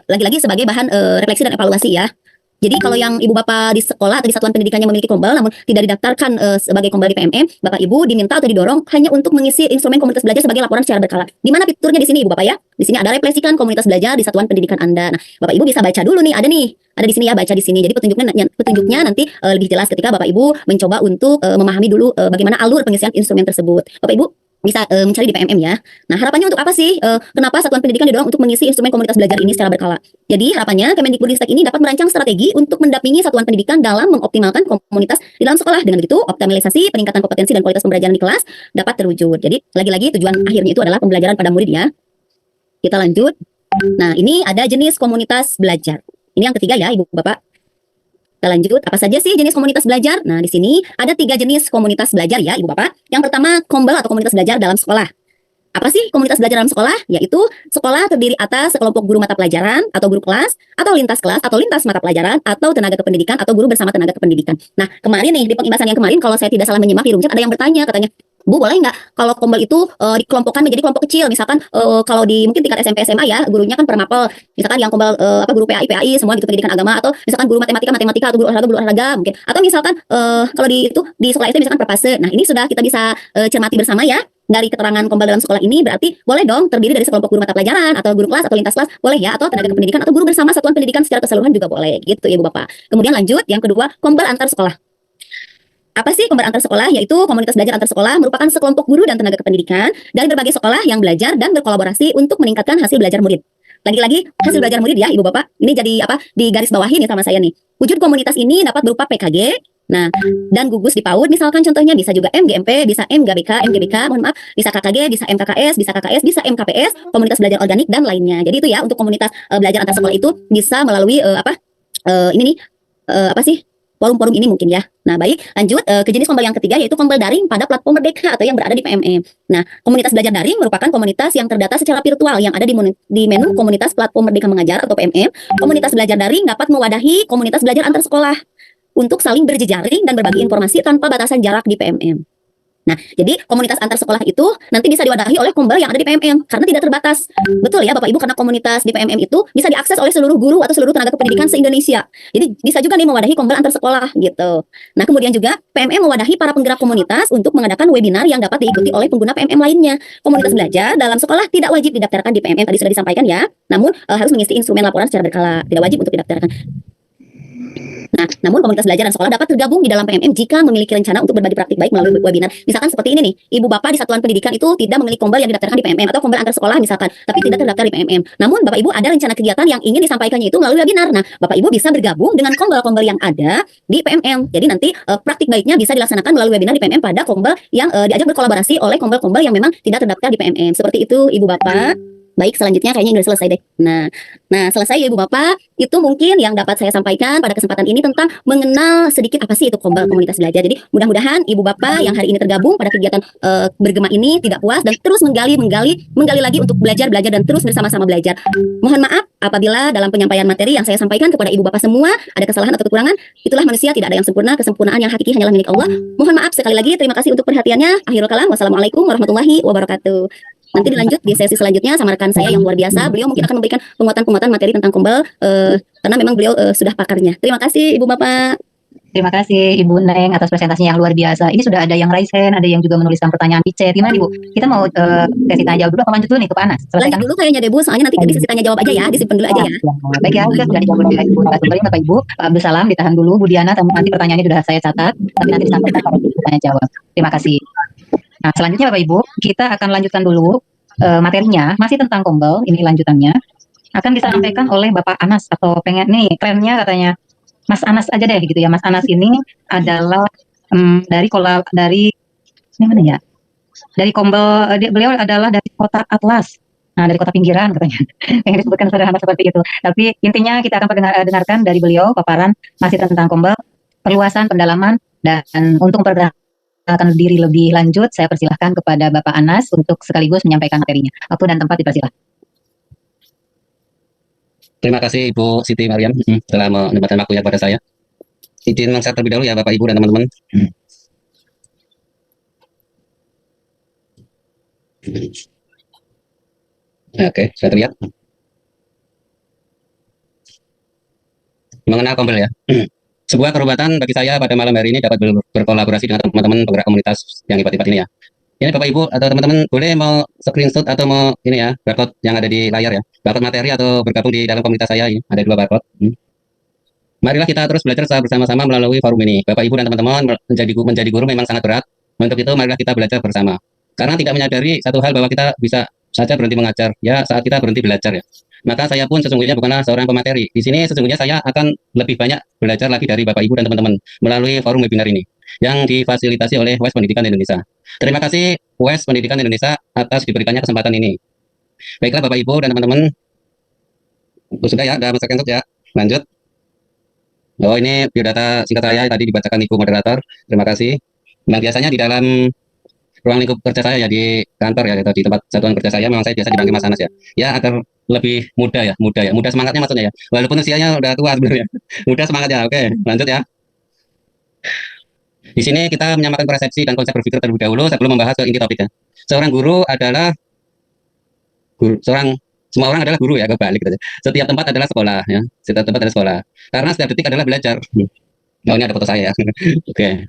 Speaker 3: lagi-lagi sebagai bahan refleksi dan evaluasi ya. Jadi kalau yang Ibu Bapak di sekolah atau di satuan pendidikannya memiliki Kombel namun tidak didaftarkan sebagai Kombel di PMM, Bapak Ibu diminta atau didorong hanya untuk mengisi instrumen komunitas belajar sebagai laporan secara berkala. Di mana fiturnya di sini Ibu Bapak ya? Di sini ada refleksikan komunitas belajar di satuan pendidikan Anda. Nah, Bapak Ibu bisa baca dulu nih, ada di sini ya, baca di sini. Jadi petunjuknya nanti lebih jelas ketika Bapak Ibu mencoba untuk memahami dulu bagaimana alur pengisian instrumen tersebut. Bapak Ibu bisa mencari di PMM ya. Nah, harapannya untuk apa sih? Kenapa Satuan Pendidikan didorong untuk mengisi instrumen komunitas belajar ini secara berkala? Jadi, harapannya Kemendikbudristek ini dapat merancang strategi untuk mendampingi satuan pendidikan dalam mengoptimalkan komunitas di dalam sekolah. Dengan begitu, optimalisasi, peningkatan kompetensi dan kualitas pembelajaran di kelas dapat terwujud. Jadi, lagi-lagi tujuan akhirnya itu adalah pembelajaran pada murid ya. Kita lanjut. Nah, ini ada jenis komunitas belajar. Ini yang ketiga ya, Ibu Bapak. Kita lanjut, apa saja sih jenis komunitas belajar? Nah, di sini ada 3 jenis komunitas belajar ya, Ibu Bapak. Yang pertama, kombel atau komunitas belajar dalam sekolah. Apa sih komunitas belajar dalam sekolah? Yaitu sekolah terdiri atas sekelompok guru mata pelajaran atau guru kelas, atau lintas kelas, atau lintas mata pelajaran, atau tenaga kependidikan, atau guru bersama tenaga kependidikan. Nah, kemarin nih, di pengimbasan yang kemarin, kalau saya tidak salah menyimak di room chat, ada yang bertanya, katanya, Bu, boleh nggak kalau kombel itu dikelompokkan menjadi kelompok kecil? Misalkan kalau di mungkin tingkat SMP SMA ya, gurunya kan per mapel. Misalkan yang kombel guru PAI semua gitu pendidikan agama, atau misalkan guru matematika atau guru olahraga mungkin. Atau misalkan kalau di sekolah itu misalkan per fase. Nah, ini sudah kita bisa cermati bersama ya. Dari keterangan kombel dalam sekolah ini berarti boleh dong terdiri dari sekelompok guru mata pelajaran atau guru kelas atau lintas kelas, boleh ya, atau tenaga kependidikan atau guru bersama satuan pendidikan secara keseluruhan juga boleh gitu ya, Ibu Bapak. Kemudian lanjut yang kedua, kombel antar sekolah. Apa sih kombel antar sekolah? Yaitu komunitas belajar antar sekolah merupakan sekelompok guru dan tenaga kependidikan dari berbagai sekolah yang belajar dan berkolaborasi untuk meningkatkan hasil belajar murid. Lagi-lagi hasil belajar murid ya, Ibu Bapak. Ini jadi apa? Di garis bawahi nih sama saya nih. Wujud komunitas ini dapat berupa PKG, nah, dan gugus di PAUD misalkan contohnya, bisa juga MGMP, bisa MGBK, mohon maaf, bisa KKG, bisa MKKS, bisa MKPS, komunitas belajar organik dan lainnya. Jadi itu ya untuk komunitas belajar antar sekolah itu bisa melalui ini nih apa sih? Forum-forum ini mungkin ya. Nah, baik, lanjut ke jenis kombel yang ketiga, yaitu kombel daring pada platform Merdeka atau yang berada di PMM. Nah, komunitas belajar daring merupakan komunitas yang terdata secara virtual yang ada di menu komunitas platform Merdeka Mengajar atau PMM. Komunitas belajar daring dapat mewadahi komunitas belajar antar sekolah untuk saling berjejaring dan berbagi informasi tanpa batasan jarak di PMM. Nah, jadi komunitas antar sekolah itu nanti bisa diwadahi oleh kombel yang ada di PMM karena tidak terbatas. Betul ya Bapak Ibu, karena komunitas di PMM itu bisa diakses oleh seluruh guru atau seluruh tenaga kependidikan se-Indonesia. Jadi bisa juga nih mewadahi kombel antar sekolah gitu. Nah, kemudian juga PMM mewadahi para penggerak komunitas untuk mengadakan webinar yang dapat diikuti oleh pengguna PMM lainnya. Komunitas belajar dalam sekolah tidak wajib didaftarkan di PMM, tadi sudah disampaikan ya. Namun harus mengisi instrumen laporan secara berkala, tidak wajib untuk didaftarkan. Nah, namun komunitas belajar dan sekolah dapat tergabung di dalam PMM jika memiliki rencana untuk berbagi praktik baik melalui webinar. Misalkan seperti ini nih, Ibu Bapak di satuan pendidikan itu tidak memiliki kombel yang didaftarkan di PMM atau kombel antar sekolah misalkan, tapi tidak terdaftar di PMM. Namun Bapak Ibu ada rencana kegiatan yang ingin disampaikannya itu melalui webinar. Nah, Bapak Ibu bisa bergabung dengan kombel-kombel yang ada di PMM. Jadi nanti praktik baiknya bisa dilaksanakan melalui webinar di PMM pada kombel yang diajak berkolaborasi oleh kombel-kombel yang memang tidak terdaftar di PMM. Seperti itu, Ibu Bapak. Baik, selanjutnya kayaknya udah selesai deh. Nah, selesai ya Ibu Bapak. Itu mungkin yang dapat saya sampaikan pada kesempatan ini tentang mengenal sedikit apa sih itu kombel komunitas belajar. Jadi mudah-mudahan Ibu Bapak yang hari ini tergabung pada kegiatan bergema ini tidak puas dan terus menggali lagi untuk belajar dan terus bersama-sama belajar. Mohon maaf apabila dalam penyampaian materi yang saya sampaikan kepada Ibu Bapak semua ada kesalahan atau kekurangan. Itulah manusia, tidak ada yang sempurna. Kesempurnaan yang hakiki hanyalah milik Allah. Mohon maaf sekali lagi. Terima kasih untuk perhatiannya. Akhirul kalam. Wassalamualaikum warahmatullahi wabarakatuh. Nanti dilanjut di sesi selanjutnya sama rekan saya yang luar biasa. Beliau mungkin akan memberikan penguatan-penguatan materi tentang kombel karena memang beliau sudah pakarnya. Terima kasih Ibu Bapak.
Speaker 4: Terima kasih Ibu Neng atas presentasinya yang luar biasa. Ini sudah ada yang raise hand, ada yang juga menuliskan pertanyaan di chat. Gimana Ibu? Kita mau sesi tanya jawab dulu apa lanjut dulu nih ke Panas?
Speaker 3: Lanjut dulu kayaknya deh Bu, soalnya nanti di sesi tanya jawab aja ya, disimpan dulu aja ya.
Speaker 4: Baik ya, sudah dijawab oleh Ibu. Kembali Bapak Ibu. Pak Abdul Salam ditahan dulu. Bu Diana, nanti pertanyaannya sudah saya catat, tapi nanti disampaikan pada tanya jawab. Terima kasih. Nah, selanjutnya Bapak Ibu, kita akan lanjutkan dulu materinya, masih tentang kombel, ini lanjutannya akan disampaikan oleh Bapak Anas, atau pengen nih trennya katanya Mas Anas aja deh gitu ya. Mas Anas ini adalah dari ini mana ya, dari kombel, beliau adalah dari kota Atlas, nah dari kota pinggiran katanya yang disebutkan sederhana seperti itu, tapi intinya kita akan dengarkan dari beliau paparan masih tentang kombel, perluasan pendalaman, dan untuk memperkenalkan diri lebih lanjut, saya persilahkan kepada Bapak Anas untuk sekaligus menyampaikan materinya. Waktu dan tempat dipersilahkan.
Speaker 1: Terima kasih Ibu Siti Mariam telah menyempatkan waktunya kepada saya. Izin men-share terlebih dahulu ya Bapak Ibu dan teman-teman. Oke, sudah terlihat. Mengenal kombel ya. Sebuah kehormatan bagi saya pada malam hari ini dapat berkolaborasi dengan teman-teman penggerak komunitas yang hebat-hebat ini ya. Ini Bapak Ibu atau teman-teman boleh mau screenshot atau mau ini ya, barcode yang ada di layar ya. Barcode materi atau bergabung di dalam komunitas saya ini. Ada 2 barcode. Marilah kita terus belajar secara bersama-sama melalui forum ini. Bapak Ibu dan teman-teman, menjadi guru memang sangat berat. Untuk itu marilah kita belajar bersama. karena tidak menyadari satu hal bahwa kita bisa saja berhenti mengajar ya saat kita berhenti belajar ya. Maka saya pun sesungguhnya bukanlah seorang pemateri. Di sini sesungguhnya saya akan lebih banyak belajar lagi dari Bapak Ibu dan teman-teman melalui forum webinar ini yang difasilitasi oleh WES Pendidikan Indonesia. Terima kasih WES Pendidikan Indonesia atas diberikannya kesempatan ini. Baiklah Bapak Ibu dan teman-teman, sudah ya, sudah masak kentut ya. Lanjut. Oh ini biodata singkat saya tadi dibacakan Ibu moderator. Terima kasih. Nah biasanya di dalam ruang lingkup kerja saya ya di kantor ya atau di tempat satuan kerja saya memang saya biasa dipanggil Mas Anas ya. Ya agar lebih muda semangatnya maksudnya ya. Walaupun usianya udah tua sebenarnya. Muda semangatnya. Oke, lanjut ya. Di sini kita menyamakan persepsi dan konsep berpikir terlebih dahulu sebelum membahas ke inti topiknya. Seorang guru adalah semua orang adalah guru ya, kebalik gitu. Setiap tempat adalah sekolah ya. Setiap tempat adalah sekolah. Karena setiap detik adalah belajar. Oh ini ada foto saya ya. Oke.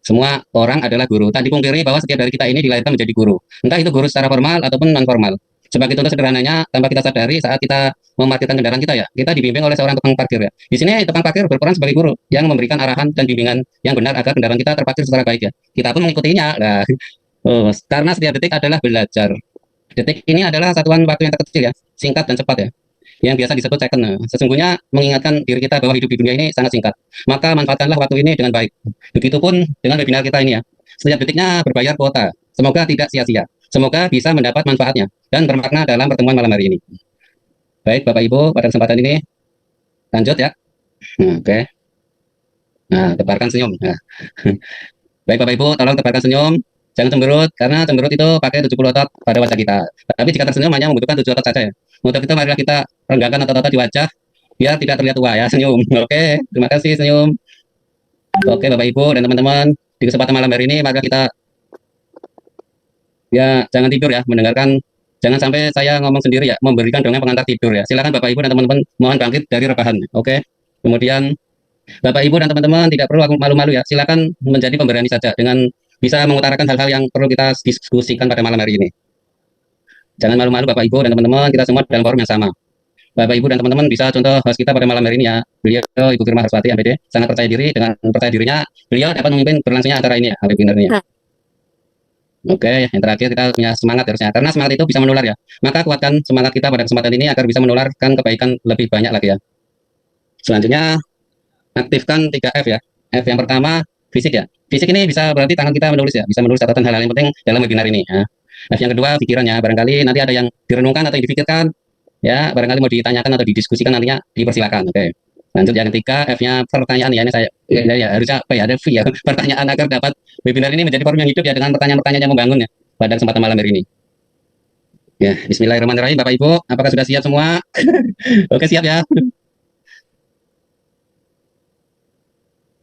Speaker 1: Semua orang adalah guru. Tak dipungkiri bahwa setiap dari kita ini dilahirkan menjadi guru. Entah itu guru secara formal ataupun non formal. Sebagai contoh sederhananya, tanpa kita sadari saat kita memarkirkan kendaraan kita ya, kita dibimbing oleh seorang tukang parkir ya. Di sini tukang parkir berperan sebagai guru yang memberikan arahan dan bimbingan yang benar agar kendaraan kita terparkir secara baik ya. Kita pun mengikutinya. Nah, karena setiap detik adalah belajar. Detik ini adalah satuan waktu yang terkecil ya, singkat dan cepat ya, yang biasa disebut second. Nah, sesungguhnya mengingatkan diri kita bahwa hidup di dunia ini sangat singkat. Maka manfaatkanlah waktu ini dengan baik. Begitupun dengan webinar kita ini ya. Setiap detiknya berbayar kuota. Semoga tidak sia-sia. Semoga bisa mendapat manfaatnya dan bermakna dalam pertemuan malam hari ini. Baik Bapak Ibu, pada kesempatan ini lanjut ya. Oke. Nah, tebarkan senyum. Nah. Baik Bapak Ibu, tolong tebarkan senyum. Jangan cemberut, karena cemberut itu pakai 70 otot pada wajah kita. Tapi jika tersenyum hanya membutuhkan 7 otot saja ya. Untuk itu marilah kita renggangkan otot-otot di wajah biar tidak terlihat tua ya, senyum. Oke, terima kasih senyum. Oke Bapak Ibu dan teman-teman, di kesempatan malam hari ini marilah kita ya jangan tidur ya, mendengarkan, jangan sampai saya ngomong sendiri ya, memberikan dongeng pengantar tidur ya. Silakan Bapak Ibu dan teman-teman mohon bangkit dari rebahan. Oke. Kemudian Bapak Ibu dan teman-teman tidak perlu malu-malu ya. Silakan menjadi pemberani saja dengan bisa mengutarakan hal-hal yang perlu kita diskusikan pada malam hari ini. Jangan malu-malu Bapak Ibu dan teman-teman, kita semua dalam forum yang sama. Bapak Ibu dan teman-teman bisa contoh host kita pada malam hari ini ya. Beliau Ibu Firma Harswati MPD sangat percaya diri, dengan percaya dirinya beliau dapat memimpin berlangsungnya acara ini ya, webinarnya. Oke, yang terakhir kita punya semangat harusnya, karena semangat itu bisa menular ya. Maka kuatkan semangat kita pada kesempatan ini agar bisa menularkan kebaikan lebih banyak lagi ya. Selanjutnya aktifkan 3F ya. F yang pertama fisik ya. Fisik ini bisa berarti tangan kita menulis ya, bisa menulis catatan hal-hal yang penting dalam webinar ini ya. F yang kedua pikirannya, barangkali nanti ada yang direnungkan atau yang dipikirkan ya, barangkali mau ditanyakan atau didiskusikan nantinya dipersilakan. Oke. Lanjut yang ketiga, F-nya pertanyaan ya, ini saya ya, harusnya apa ya, ada V ya, pertanyaan agar dapat webinar ini menjadi forum yang hidup ya dengan pertanyaan-pertanyaan yang membangun ya pada kesempatan malam hari ini. Ya, bismillahirrahmanirrahim Bapak Ibu, apakah sudah siap semua? Oke, siap ya.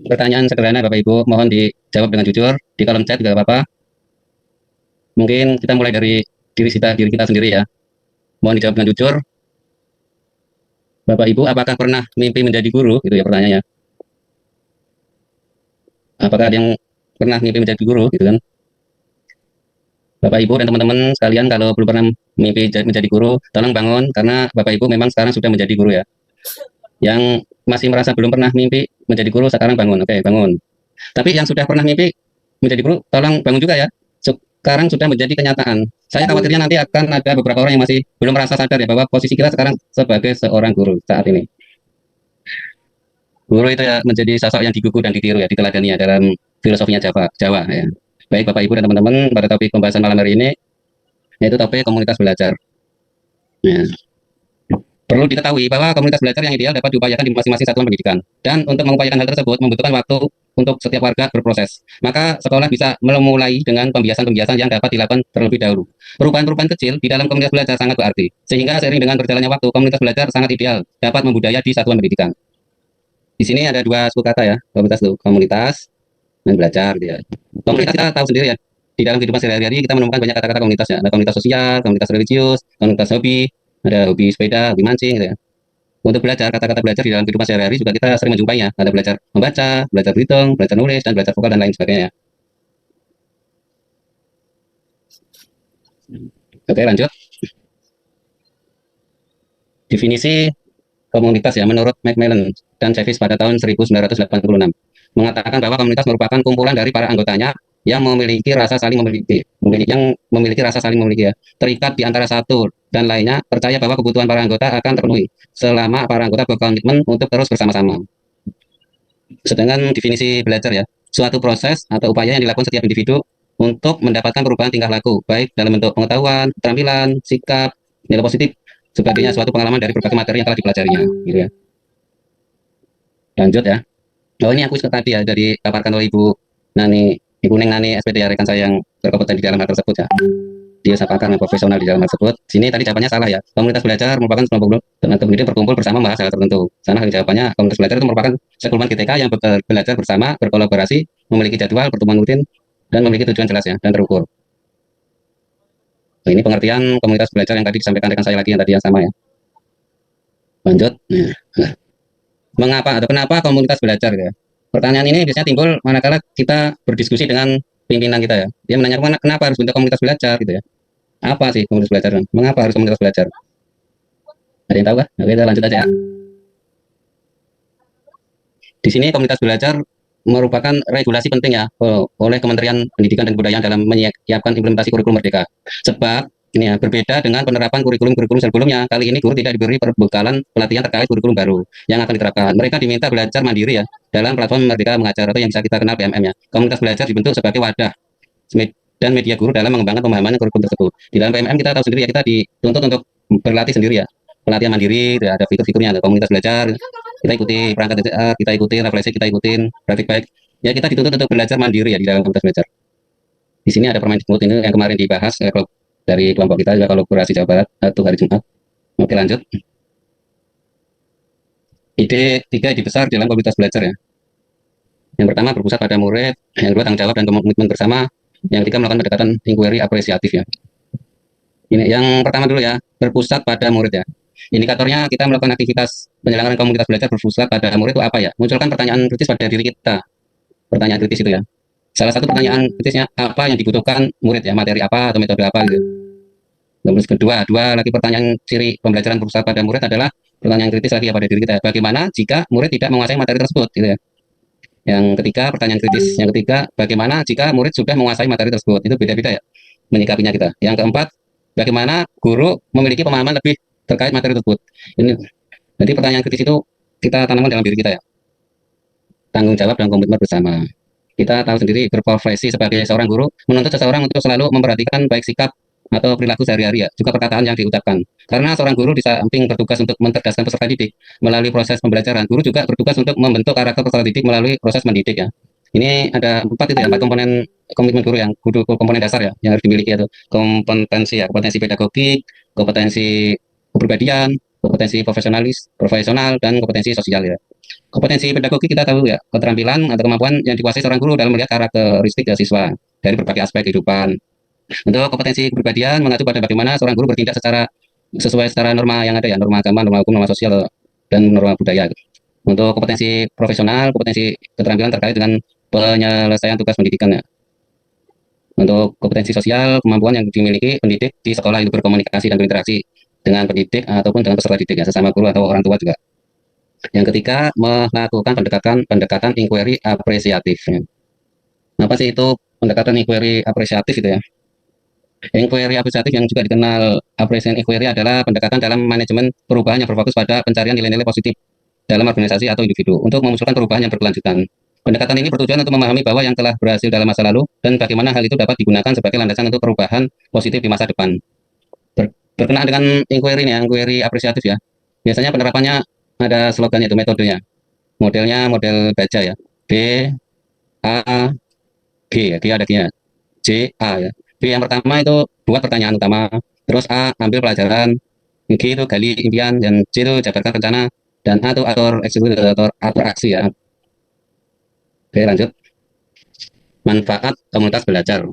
Speaker 1: Pertanyaan sederhana Bapak Ibu, mohon dijawab dengan jujur di kolom chat juga apa-apa. Mungkin kita mulai dari diri kita sendiri ya. Mohon dijawab dengan jujur. Bapak Ibu, apakah pernah mimpi menjadi guru? Gitu ya pertanyaannya. Apakah ada yang pernah mimpi menjadi guru? Gitu kan? Bapak Ibu dan teman-teman sekalian, kalau belum pernah mimpi menjadi guru, tolong bangun karena Bapak Ibu memang sekarang sudah menjadi guru ya. Yang masih merasa belum pernah mimpi menjadi guru, sekarang bangun. Oke, bangun. Tapi yang sudah pernah mimpi menjadi guru, tolong bangun juga ya. Sekarang sudah menjadi kenyataan. Saya khawatirnya nanti akan ada beberapa orang yang masih belum merasa sadar ya bahwa posisi kita sekarang sebagai seorang guru saat ini. Guru itu ya menjadi sosok yang digugu dan ditiru ya, diteladani ya dalam filosofinya Jawa ya. Baik Bapak Ibu dan teman-teman, pada topik pembahasan malam hari ini yaitu topik komunitas belajar. Ya. Perlu diketahui bahwa komunitas belajar yang ideal dapat diupayakan di masing-masing satuan pendidikan. Dan untuk mengupayakan hal tersebut membutuhkan waktu untuk setiap warga berproses. Maka sekolah bisa memulai dengan pembiasan-pembiasan yang dapat dilakukan terlebih dahulu. Perubahan-perubahan kecil di dalam komunitas belajar sangat berarti. Sehingga seiring dengan berjalannya waktu, komunitas belajar sangat ideal dapat membudaya di satuan pendidikan. Di sini ada dua suku kata ya, komunitas dan belajar. Ya. Komunitas kita tahu sendiri ya. Di dalam kehidupan sehari-hari kita menemukan banyak kata-kata komunitas ya. Ada komunitas sosial, komunitas religius, komunitas hobi, ada hobi sepeda, hobi mancing gitu ya. Untuk belajar, kata-kata belajar di dalam kehidupan sehari-hari juga kita sering menjumpainya. Ada belajar membaca, belajar berhitung, belajar nulis, dan belajar vokal dan lain sebagainya. Oke, lanjut. Definisi komunitas ya, menurut Macmillan dan Cevis pada tahun 1986 mengatakan bahwa komunitas merupakan kumpulan dari para anggotanya yang memiliki rasa saling yang memiliki rasa saling memiliki ya, terikat di antara satu dan lainnya, percaya bahwa kebutuhan para anggota akan terpenuhi selama para anggota berkomitmen untuk terus bersama-sama. Sedangkan definisi belajar ya, suatu proses atau upaya yang dilakukan setiap individu untuk mendapatkan perubahan tingkah laku, baik dalam bentuk pengetahuan, keterampilan, sikap, nilai positif, sebagainya, suatu pengalaman dari berbagai materi yang telah dipelajarinya, gitu ya. Lanjut ya. Oh, ini aku tadi ya, dari paparkan oleh Ibu Neng Nani SPD ya, rekan saya yang berkompeten di dalam hal tersebut ya. Dia pakar dan profesional di dalam hal tersebut. Sini tadi jawabannya salah ya. Komunitas belajar merupakan kelompok teman pendidik berkumpul bersama membahas hal tertentu. Sana jawabannya, komunitas belajar itu merupakan sekumpulan GTK yang belajar bersama, berkolaborasi, memiliki jadwal pertemuan rutin, dan memiliki tujuan jelas ya, dan terukur. Nah, ini pengertian komunitas belajar yang tadi disampaikan rekan saya lagi yang tadi yang sama ya. Lanjut. Nah, mengapa atau kenapa komunitas belajar ya? Pertanyaan ini biasanya timbul manakala kita berdiskusi dengan pimpinan kita ya. Dia menanyakan kenapa harus bentuk komunitas belajar gitu ya. Apa sih komunitas belajar? Mengapa harus komunitas belajar? Ada yang tahu kah? Oke, kita lanjut aja ya. Di sini komunitas belajar merupakan regulasi penting ya oleh Kementerian Pendidikan dan Kebudayaan dalam menyiapkan implementasi kurikulum merdeka. Sebab ini ya, berbeda dengan penerapan kurikulum sebelumnya. Kali ini guru tidak diberi perbekalan pelatihan terkait kurikulum baru yang akan diterapkan. Mereka diminta belajar mandiri ya dalam platform Merdeka Mengajar atau yang bisa kita kenal PMM ya. Komunitas belajar dibentuk sebagai wadah dan media guru dalam mengembangkan pemahaman kurikulum tersebut. Di dalam PMM kita tahu sendiri ya, kita dituntut untuk berlatih sendiri ya. Pelatihan mandiri, ada fitur-fiturnya, ada komunitas belajar. Kita ikuti perangkat DCA, kita ikutin refleksi, kita ikutin praktik baik. Ya, kita dituntut untuk belajar mandiri ya di dalam komunitas belajar. Di sini ada Permendikbud ini yang kemarin dibahas dari kelompok kita juga kolaborasi Jawa Barat satu hari Jumat. Oke, lanjut. Ide besar dalam komunitas belajar ya. Yang pertama berpusat pada murid, yang kedua tanggung jawab dan komitmen bersama, yang ketiga melakukan pendekatan inquiry apresiatif ya. Ini yang pertama dulu ya, berpusat pada murid ya. Indikatornya kita melakukan aktivitas penyelenggaraan komunitas belajar berpusat pada murid itu apa ya? Munculkan pertanyaan kritis pada diri kita. Pertanyaan kritis itu ya. Salah satu pertanyaan kritisnya apa yang dibutuhkan murid ya, materi apa atau metode apa gitu. Kemudian dua lagi pertanyaan ciri pembelajaran berpusat pada murid adalah pertanyaan kritis lagi ya pada diri kita. Bagaimana jika murid tidak menguasai materi tersebut gitu ya. Yang ketiga pertanyaan kritis. Yang ketiga bagaimana jika murid sudah menguasai materi tersebut. Itu beda-beda ya menyikapinya kita. Yang keempat bagaimana guru memiliki pemahaman lebih terkait materi tersebut. Ini jadi pertanyaan kritis itu kita tanamkan dalam diri kita ya. Tanggung jawab dan komitmen bersama. Kita tahu sendiri berprofesi sebagai seorang guru menuntut seseorang untuk selalu memperhatikan baik sikap atau perilaku sehari-hari ya, juga perkataan yang diucapkan. Karena seorang guru di samping bertugas untuk mencerdaskan peserta didik melalui proses pembelajaran, guru juga bertugas untuk membentuk karakter peserta didik melalui proses mendidik ya. Ini ada empat itu ya, empat komponen komitmen guru yang komponen dasar ya, yang harus dimiliki yaitu kompetensi ya, kompetensi pedagogik, kompetensi kepribadian, kompetensi profesional dan kompetensi sosial ya. Kompetensi pedagogik kita tahu ya, keterampilan atau kemampuan yang dikuasai seorang guru dalam melihat karakteristik siswa dari berbagai aspek kehidupan. Untuk kompetensi kepribadian mengacu pada bagaimana seorang guru bertindak sesuai secara norma yang ada ya, norma agama, norma hukum, norma sosial, dan norma budaya. Untuk kompetensi profesional, kompetensi keterampilan terkait dengan penyelesaian tugas pendidikan ya. Untuk kompetensi sosial, kemampuan yang dimiliki pendidik di sekolah itu berkomunikasi dan berinteraksi dengan pendidik ataupun dengan peserta didik ya, sesama guru atau orang tua juga. Yang ketiga, melakukan pendekatan inquiry apresiatif. Ya. Apa sih itu pendekatan inquiry apresiatif itu ya? Inquiry apresiatif yang juga dikenal appreciation inquiry adalah pendekatan dalam manajemen perubahan yang berfokus pada pencarian nilai-nilai positif dalam organisasi atau individu untuk memunculkan perubahan yang berkelanjutan. Pendekatan ini bertujuan untuk memahami bahwa yang telah berhasil dalam masa lalu dan bagaimana hal itu dapat digunakan sebagai landasan untuk perubahan positif di masa depan. Berkenaan dengan inquiry ini, inquiry apresiatif ya. Biasanya penerapannya ada slogannya itu metodenya. Modelnya model baja ya. B A G ya, G ada G-nya. J A ya. B yang pertama itu buat pertanyaan utama, terus A ambil pelajaran, G itu gali impian, dan C itu jabarkan rencana, dan A itu atur eksekusi atau atur aksi ya. Oke, lanjut. Manfaat komunitas belajar.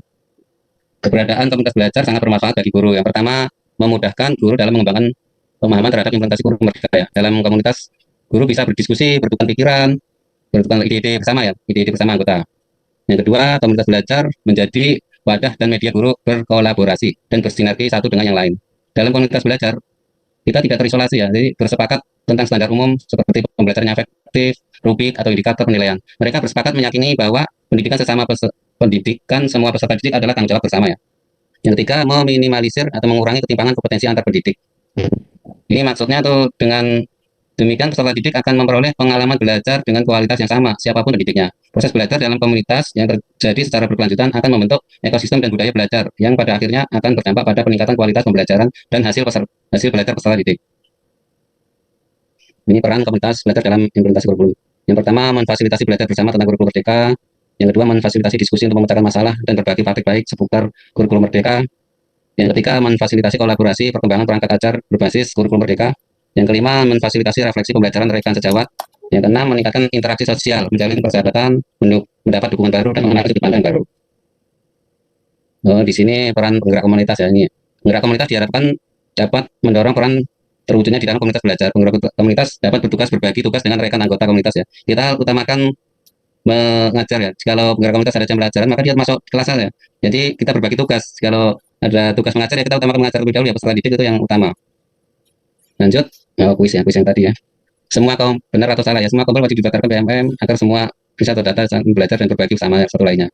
Speaker 1: Keberadaan komunitas belajar sangat bermanfaat bagi guru. Yang pertama, memudahkan guru dalam mengembangkan pemahaman terhadap implementasi kurikulum merdeka ya. Dalam komunitas, guru bisa berdiskusi, bertukar pikiran, bertukar ide-ide bersama ya, ide-ide bersama anggota. Yang kedua, komunitas belajar menjadi wadah dan media guru berkolaborasi dan bersinergi satu dengan yang lain. Dalam komunitas belajar, kita tidak terisolasi ya, jadi bersepakat tentang standar umum seperti pembelajaran yang efektif, rubrik atau indikator penilaian. Mereka bersepakat meyakini bahwa pendidikan sesama pendidikan semua peserta didik adalah tanggung jawab bersama ya. Yang ketiga, meminimalisir atau mengurangi ketimpangan kompetensi antar pendidik. Ini maksudnya tuh dengan demikian peserta didik akan memperoleh pengalaman belajar dengan kualitas yang sama siapapun pendidiknya. Proses belajar dalam komunitas yang terjadi secara berkelanjutan akan membentuk ekosistem dan budaya belajar yang pada akhirnya akan berdampak pada peningkatan kualitas pembelajaran dan hasil belajar peserta didik. Ini peran komunitas belajar dalam implementasi kurikulum. Yang pertama, memfasilitasi belajar bersama tentang kurikulum merdeka. Yang kedua, memfasilitasi diskusi untuk memecahkan masalah dan berbagi praktik baik seputar kurikulum merdeka. Yang ketiga, memfasilitasi kolaborasi perkembangan perangkat ajar berbasis kurikulum merdeka. Yang kelima, memfasilitasi refleksi pembelajaran rekan sejawat. Yang keenam, meningkatkan interaksi sosial, menjalin persahabatan, mendapat dukungan baru, dan mengenal sudut pandang baru. Di sini peran penggerak komunitas ya ini. Penggerak komunitas diharapkan dapat mendorong peran terwujudnya di dalam komunitas belajar. Penggerak komunitas dapat bertugas berbagi tugas dengan rekan anggota komunitas ya. Kita utamakan mengajar ya. Kalau penggerak komunitas ada jam pelajaran, maka dia masuk kelas ya. Jadi kita berbagi tugas. Kalau ada tugas mengajar ya kita utamakan mengajar lebih dahulu ya, peserta didik itu yang utama. Lanjut, kuis ya, kuis yang tadi ya. Semua kaum benar atau salah ya, semua kaum wajib didaftarkan PMM agar semua bisa terdata belajar dan berbagi bersama satu lainnya.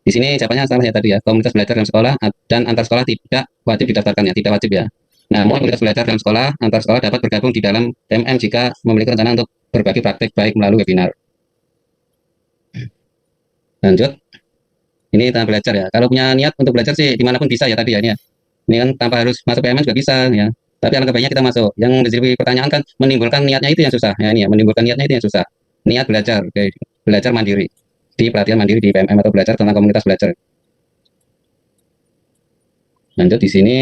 Speaker 1: Di sini jawabannya salah ya tadi ya, komunitas belajar dalam sekolah dan antar sekolah tidak wajib didaftarkan ya, tidak wajib ya. Namun komunitas belajar dalam sekolah, antar sekolah dapat bergabung di dalam PMM jika memiliki rencana untuk berbagi praktik baik melalui webinar. Lanjut, ini tentang belajar ya. Kalau punya niat untuk belajar sih dimanapun bisa ya tadi ya ini ya. Ini kan tanpa harus masuk PMM juga bisa ya. Tapi alangkah baiknya kita masuk. Yang menjadi pertanyaan kan menimbulkan niatnya itu yang susah. Ya ini ya, menimbulkan niatnya itu yang susah. Niat belajar, kayak belajar mandiri di pelatihan mandiri di PMM atau belajar tentang komunitas belajar. Lanjut di sini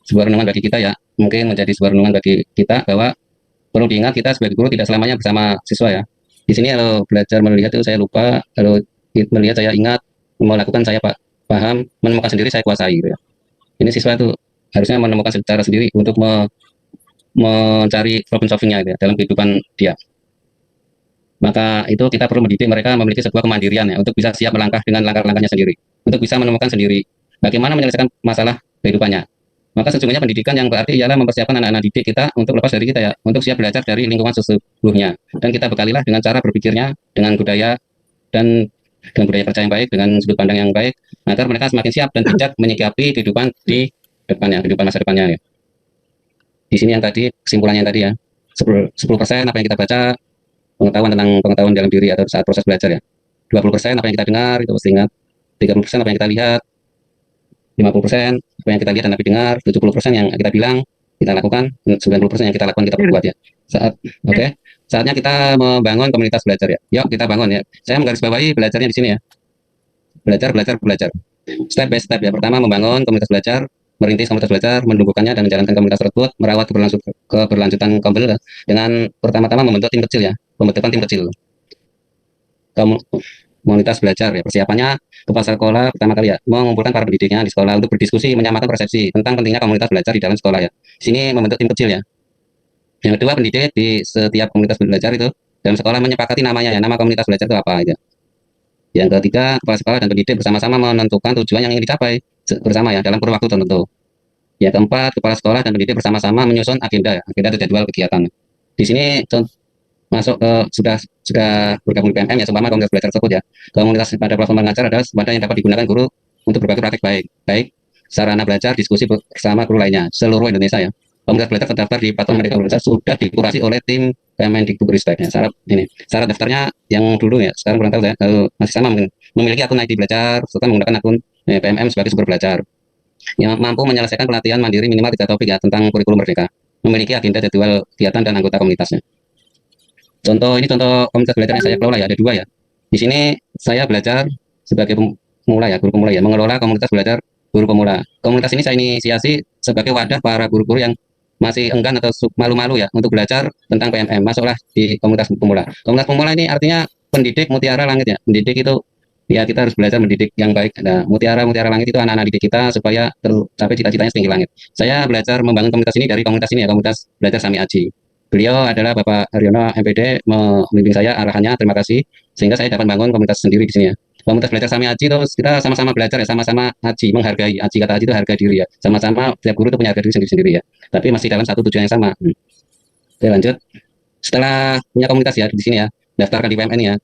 Speaker 1: sebuah renungan bagi kita ya. Mungkin menjadi sebuah renungan bagi kita bahwa perlu diingat kita sebagai guru tidak selamanya bersama siswa ya. Di sini kalau belajar melihat itu saya lupa, kalau melihat saya ingat, melakukan saya paham, menemukan sendiri saya kuasai gitu ya. Ini siswa itu harusnya menemukan secara sendiri untuk mencari problem solvingnya gitu ya, dalam kehidupan dia. Maka itu kita perlu mendidik mereka memiliki sebuah kemandirian ya, untuk bisa siap melangkah dengan langkah-langkahnya sendiri, untuk bisa menemukan sendiri bagaimana menyelesaikan masalah kehidupannya. Maka sesungguhnya pendidikan yang berarti ialah mempersiapkan anak-anak didik kita untuk lepas dari kita ya, untuk siap belajar dari lingkungan sesungguhnya. Dan kita bekalilah dengan cara berpikirnya, dengan budaya percaya yang baik, dengan sudut pandang yang baik, agar mereka semakin siap dan bijak menyikapi kehidupan di depannya, kehidupan masa depannya ya. Di sini yang tadi kesimpulannya yang tadi ya, 10% apa yang kita baca, pengetahuan tentang pengetahuan dalam diri atau saat proses belajar ya. 20% apa yang kita dengar itu pasti ingat. 30% apa yang kita lihat. 50% apa yang kita lihat dan tapi dengar. 70% yang kita bilang kita lakukan. 90% yang kita lakukan kita perbuat ya. Oke. Saatnya kita membangun komunitas belajar ya. Yuk kita bangun ya. Saya menggarisbawahi belajarnya di sini ya. Belajar. Step by step ya. Pertama membangun komunitas belajar, merintis komunitas belajar, menumbuhkannya dan menjalankan komunitas tersebut, merawat keberlanjutan komunitas dengan pertama-tama membentuk tim kecil ya, pembentukan tim kecil. Komunitas belajar ya, persiapannya kepala sekolah pertama kali ya, mengumpulkan para pendidiknya di sekolah untuk berdiskusi, menyamakan persepsi tentang pentingnya komunitas belajar di dalam sekolah ya. Di sini membentuk tim kecil ya. Yang kedua, pendidik di setiap komunitas belajar itu dalam sekolah menyepakati namanya ya, nama komunitas belajar itu apa ya. Yang ketiga, kepala sekolah dan pendidik bersama-sama menentukan tujuan yang ingin dicapai bersama ya dalam kurun waktu tertentu. Yang keempat, kepala sekolah dan pendidik bersama-sama menyusun agenda atau jadwal kegiatan. Di sini masuk ke sudah bergabung di PMM ya, seumpama komunitas belajar tersebut ya. Komunitas pada platform mengajar adalah wadah yang dapat digunakan guru untuk berbagi praktik baik sarana belajar, diskusi bersama guru lainnya seluruh Indonesia ya. Komunitas belajar terdaftar di platform Merdeka Belajar sudah dikurasi oleh tim Kemendikbudristek ya. Syarat daftarnya yang dulu ya, sekarang kurang tahu ya, masih sama mungkin. Memiliki akun ID belajar serta menggunakan akun PMM sebagai sumber belajar. Yang mampu menyelesaikan pelatihan mandiri minimal 3 topik ya tentang kurikulum merdeka. Memiliki agenda jadwal kegiatan dan anggota komunitasnya. Contoh komunitas belajar yang saya kelola ya, ada 2 ya. Di sini saya belajar sebagai pemula ya, guru pemula ya, mengelola komunitas belajar guru pemula. Komunitas ini saya inisiasi sebagai wadah para guru-guru yang masih enggan atau malu-malu ya untuk belajar tentang PMM. Masuklah di komunitas pemula. Komunitas pemula ini artinya pendidik mutiara langit ya. Mendidik itu ya kita harus belajar mendidik yang baik. Nah, mutiara langit itu anak-anak didik kita supaya tercapai cita-citanya setinggi langit. Saya belajar membangun komunitas ini dari komunitas ini ya, komunitas belajar Sami Aji. Beliau adalah Bapak Haryono MPD membimbing saya arahannya, terima kasih sehingga saya dapat bangun komunitas sendiri di sini ya. Komunitas belajar Sami Aji terus kita sama-sama belajar ya, sama-sama aji, menghargai. Aji, kata aji itu harga diri ya. Sama-sama tiap guru itu punya harga diri sendiri-sendiri ya. Tapi masih dalam satu tujuan yang sama. Oke, lanjut. Setelah punya komunitas ya di sini ya, daftarkan di PMN ya.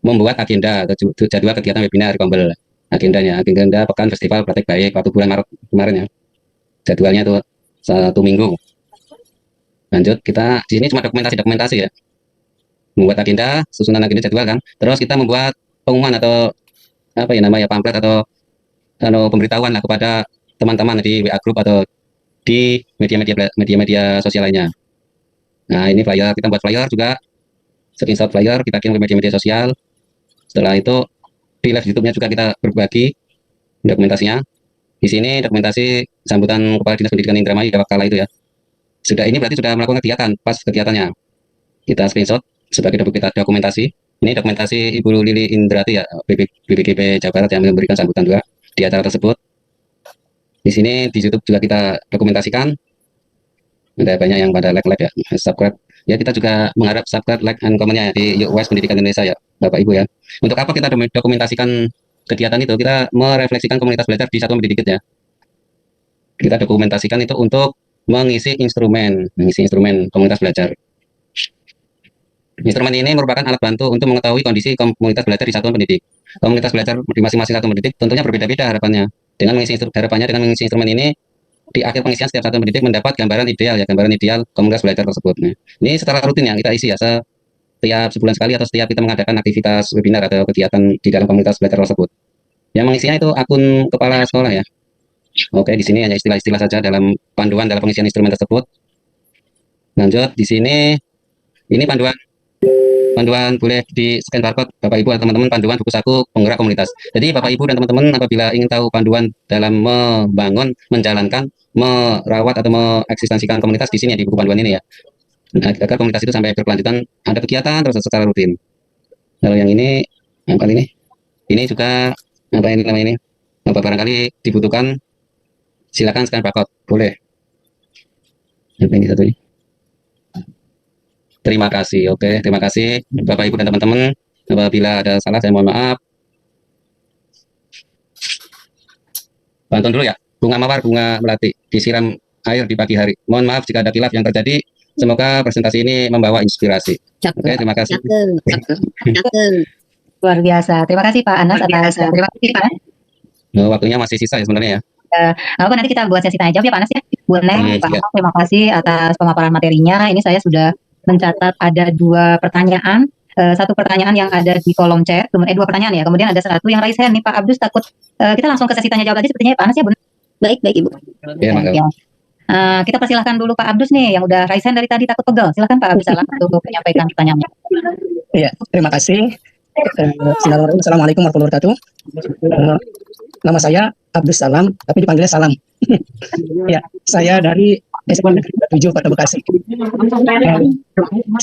Speaker 1: membuat agenda atau jadwal kegiatan webinar Kombel. Agenda pekan festival praktek baik waktu bulan Maret kemarin ya. Jadwalnya itu 1 minggu. Lanjut, kita di sini cuma dokumentasi ya. Membuat agenda, susunan agenda jadwal kan. Terus kita membuat pengumuman atau apa ya namanya pamflet atau pemberitahuan lah kepada teman-teman di WA group atau di media sosial lainnya. Nah, ini flyer, kita buat flyer juga, screenshot flyer kita kirim ke media sosial. Setelah itu di live YouTube-nya juga kita berbagi dokumentasinya. Di sini dokumentasi sambutan Kepala Dinas Pendidikan Indramayu kala itu ya. Sudah ini berarti sudah melakukan kegiatan, pas kegiatannya. Kita screenshot sebagai dokumentasi. Ini dokumentasi Ibu Lili Indrati ya, BPGP Jawa Barat yang memberikan sambutan juga di acara tersebut. Di sini di YouTube juga kita dokumentasikan. Ada banyak yang pada like ya, subscribe. Ya kita juga mengharap subscribe, like, and comment-nya di UAS Pendidikan Indonesia ya, Bapak Ibu ya. Untuk apa kita dokumentasikan kegiatan itu? Kita merefleksikan komunitas belajar di satuan pendidik ya. Kita dokumentasikan itu untuk mengisi instrumen komunitas belajar. Instrumen ini merupakan alat bantu untuk mengetahui kondisi komunitas belajar di satuan pendidik. Komunitas belajar di masing-masing satuan pendidik tentunya berbeda-beda harapannya. Dengan mengisi instrumen ini, di akhir pengisian setiap satuan pendidik mendapat gambaran ideal komunitas belajar tersebut. Nah, ini secara rutin yang kita isi ya, setiap sebulan sekali atau setiap kita mengadakan aktivitas webinar atau kegiatan di dalam komunitas belajar tersebut. Yang mengisinya itu akun kepala sekolah ya. Oke, di sini hanya istilah-istilah saja dalam panduan dalam pengisian instrumen tersebut. Lanjut, di sini ini panduan boleh di scan barcode Bapak Ibu dan teman-teman, panduan buku saku penggerak komunitas. Jadi Bapak Ibu dan teman-teman apabila ingin tahu panduan dalam membangun, menjalankan, merawat atau mengeksistensikan komunitas, di sini ya, di buku panduan ini ya. Nah, agar komunitas itu sampai berkelanjutan, ada kegiatan terus secara rutin. Kalau yang ini, yang kali ini juga apa ini namanya ini? Apa barangkali dibutuhkan, silakan scan barcode, boleh. Apa ini satu ini? Terima kasih. Oke, terima kasih Bapak Ibu dan teman-teman. Apabila ada salah saya mohon maaf. Bantuan dulu ya. Bunga mawar, bunga melati disiram air di pagi hari. Mohon maaf jika ada khilaf yang terjadi. Semoga presentasi ini membawa inspirasi. Oke, terima kasih.
Speaker 4: Luar biasa. Terima kasih Pak Anas atas terima kasih Pak.
Speaker 1: Waktunya masih sisa ya sebenarnya ya.
Speaker 4: Apa nanti kita buat sesi tanya jawab ya Pak Anas ya. Bu Neng, Pak Anas, terima kasih atas pemaparan materinya. Ini saya sudah mencatat ada 2 pertanyaan. Satu pertanyaan yang ada di kolom chat, kemudian 2 pertanyaan ya. Kemudian ada satu yang raise hand nih Pak Abdus, takut kita langsung ke sesi tanya jawab aja sepertinya ya Pak Anas ya, Bu.
Speaker 2: Baik Ibu.
Speaker 1: Ya,
Speaker 4: Ya. Kita persilahkan dulu Pak Abdus nih yang udah raise hand dari tadi takut pegel. Silakan Pak Abdus Salam untuk menyampaikan pertanyaannya.
Speaker 5: Iya, terima kasih. Assalamualaikum warahmatullahi wabarakatuh. Nama saya Abdus Salam, tapi dipanggilnya Salam. Ya, saya dari SMA Negeri 7 Kota Bekasi.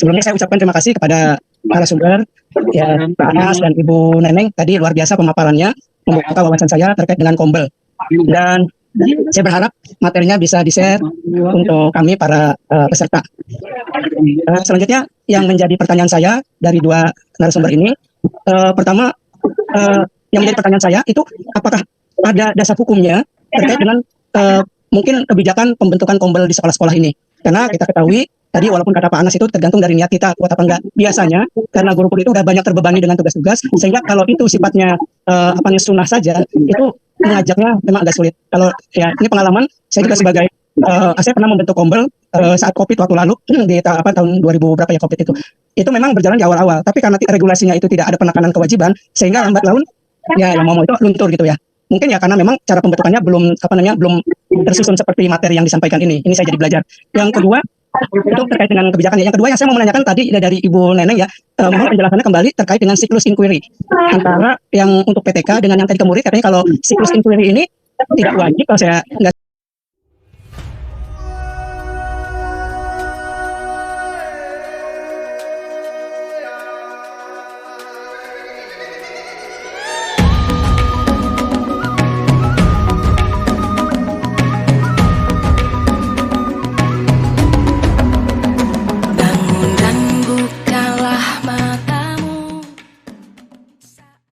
Speaker 5: Sebelumnya saya ucapkan terima kasih kepada narasumber, ya Pak Anas dan Ibu Neneng. Tadi luar biasa pemaparannya, membuka wawasan saya terkait dengan Kombel. Dan saya berharap materinya bisa di-share untuk kami para peserta. Selanjutnya yang menjadi pertanyaan saya dari 2 narasumber ini, pertama yang menjadi pertanyaan saya itu apakah ada dasar hukumnya terkait dengan mungkin kebijakan pembentukan Kombel di sekolah-sekolah ini? Karena kita ketahui tadi walaupun kata Pak Anas itu tergantung dari niat kita kuat apa enggak. Biasanya karena guru itu udah banyak terbebani dengan tugas-tugas, sehingga kalau itu sifatnya sunnah saja, itu mengajaknya memang agak sulit. Kalau ya ini pengalaman saya juga sebagai saya pernah membentuk Kombel saat COVID waktu lalu di tahun 2000 berapa ya COVID itu memang berjalan di awal-awal, tapi karena regulasinya itu tidak ada penekanan kewajiban, sehingga lambat laun ya yang mau itu luntur gitu ya. Mungkin ya karena memang cara pembentukannya belum tersusun seperti materi yang disampaikan ini. Ini saya jadi belajar. Yang kedua itu terkait dengan kebijakan. Yang kedua yang saya mau menanyakan tadi dari Ibu Neneng ya, mohon penjelasannya kembali terkait dengan siklus inquiry antara yang untuk PTK dengan yang tadi ke murid. Katanya kalau siklus inquiry ini tidak wajib, kalau saya nggak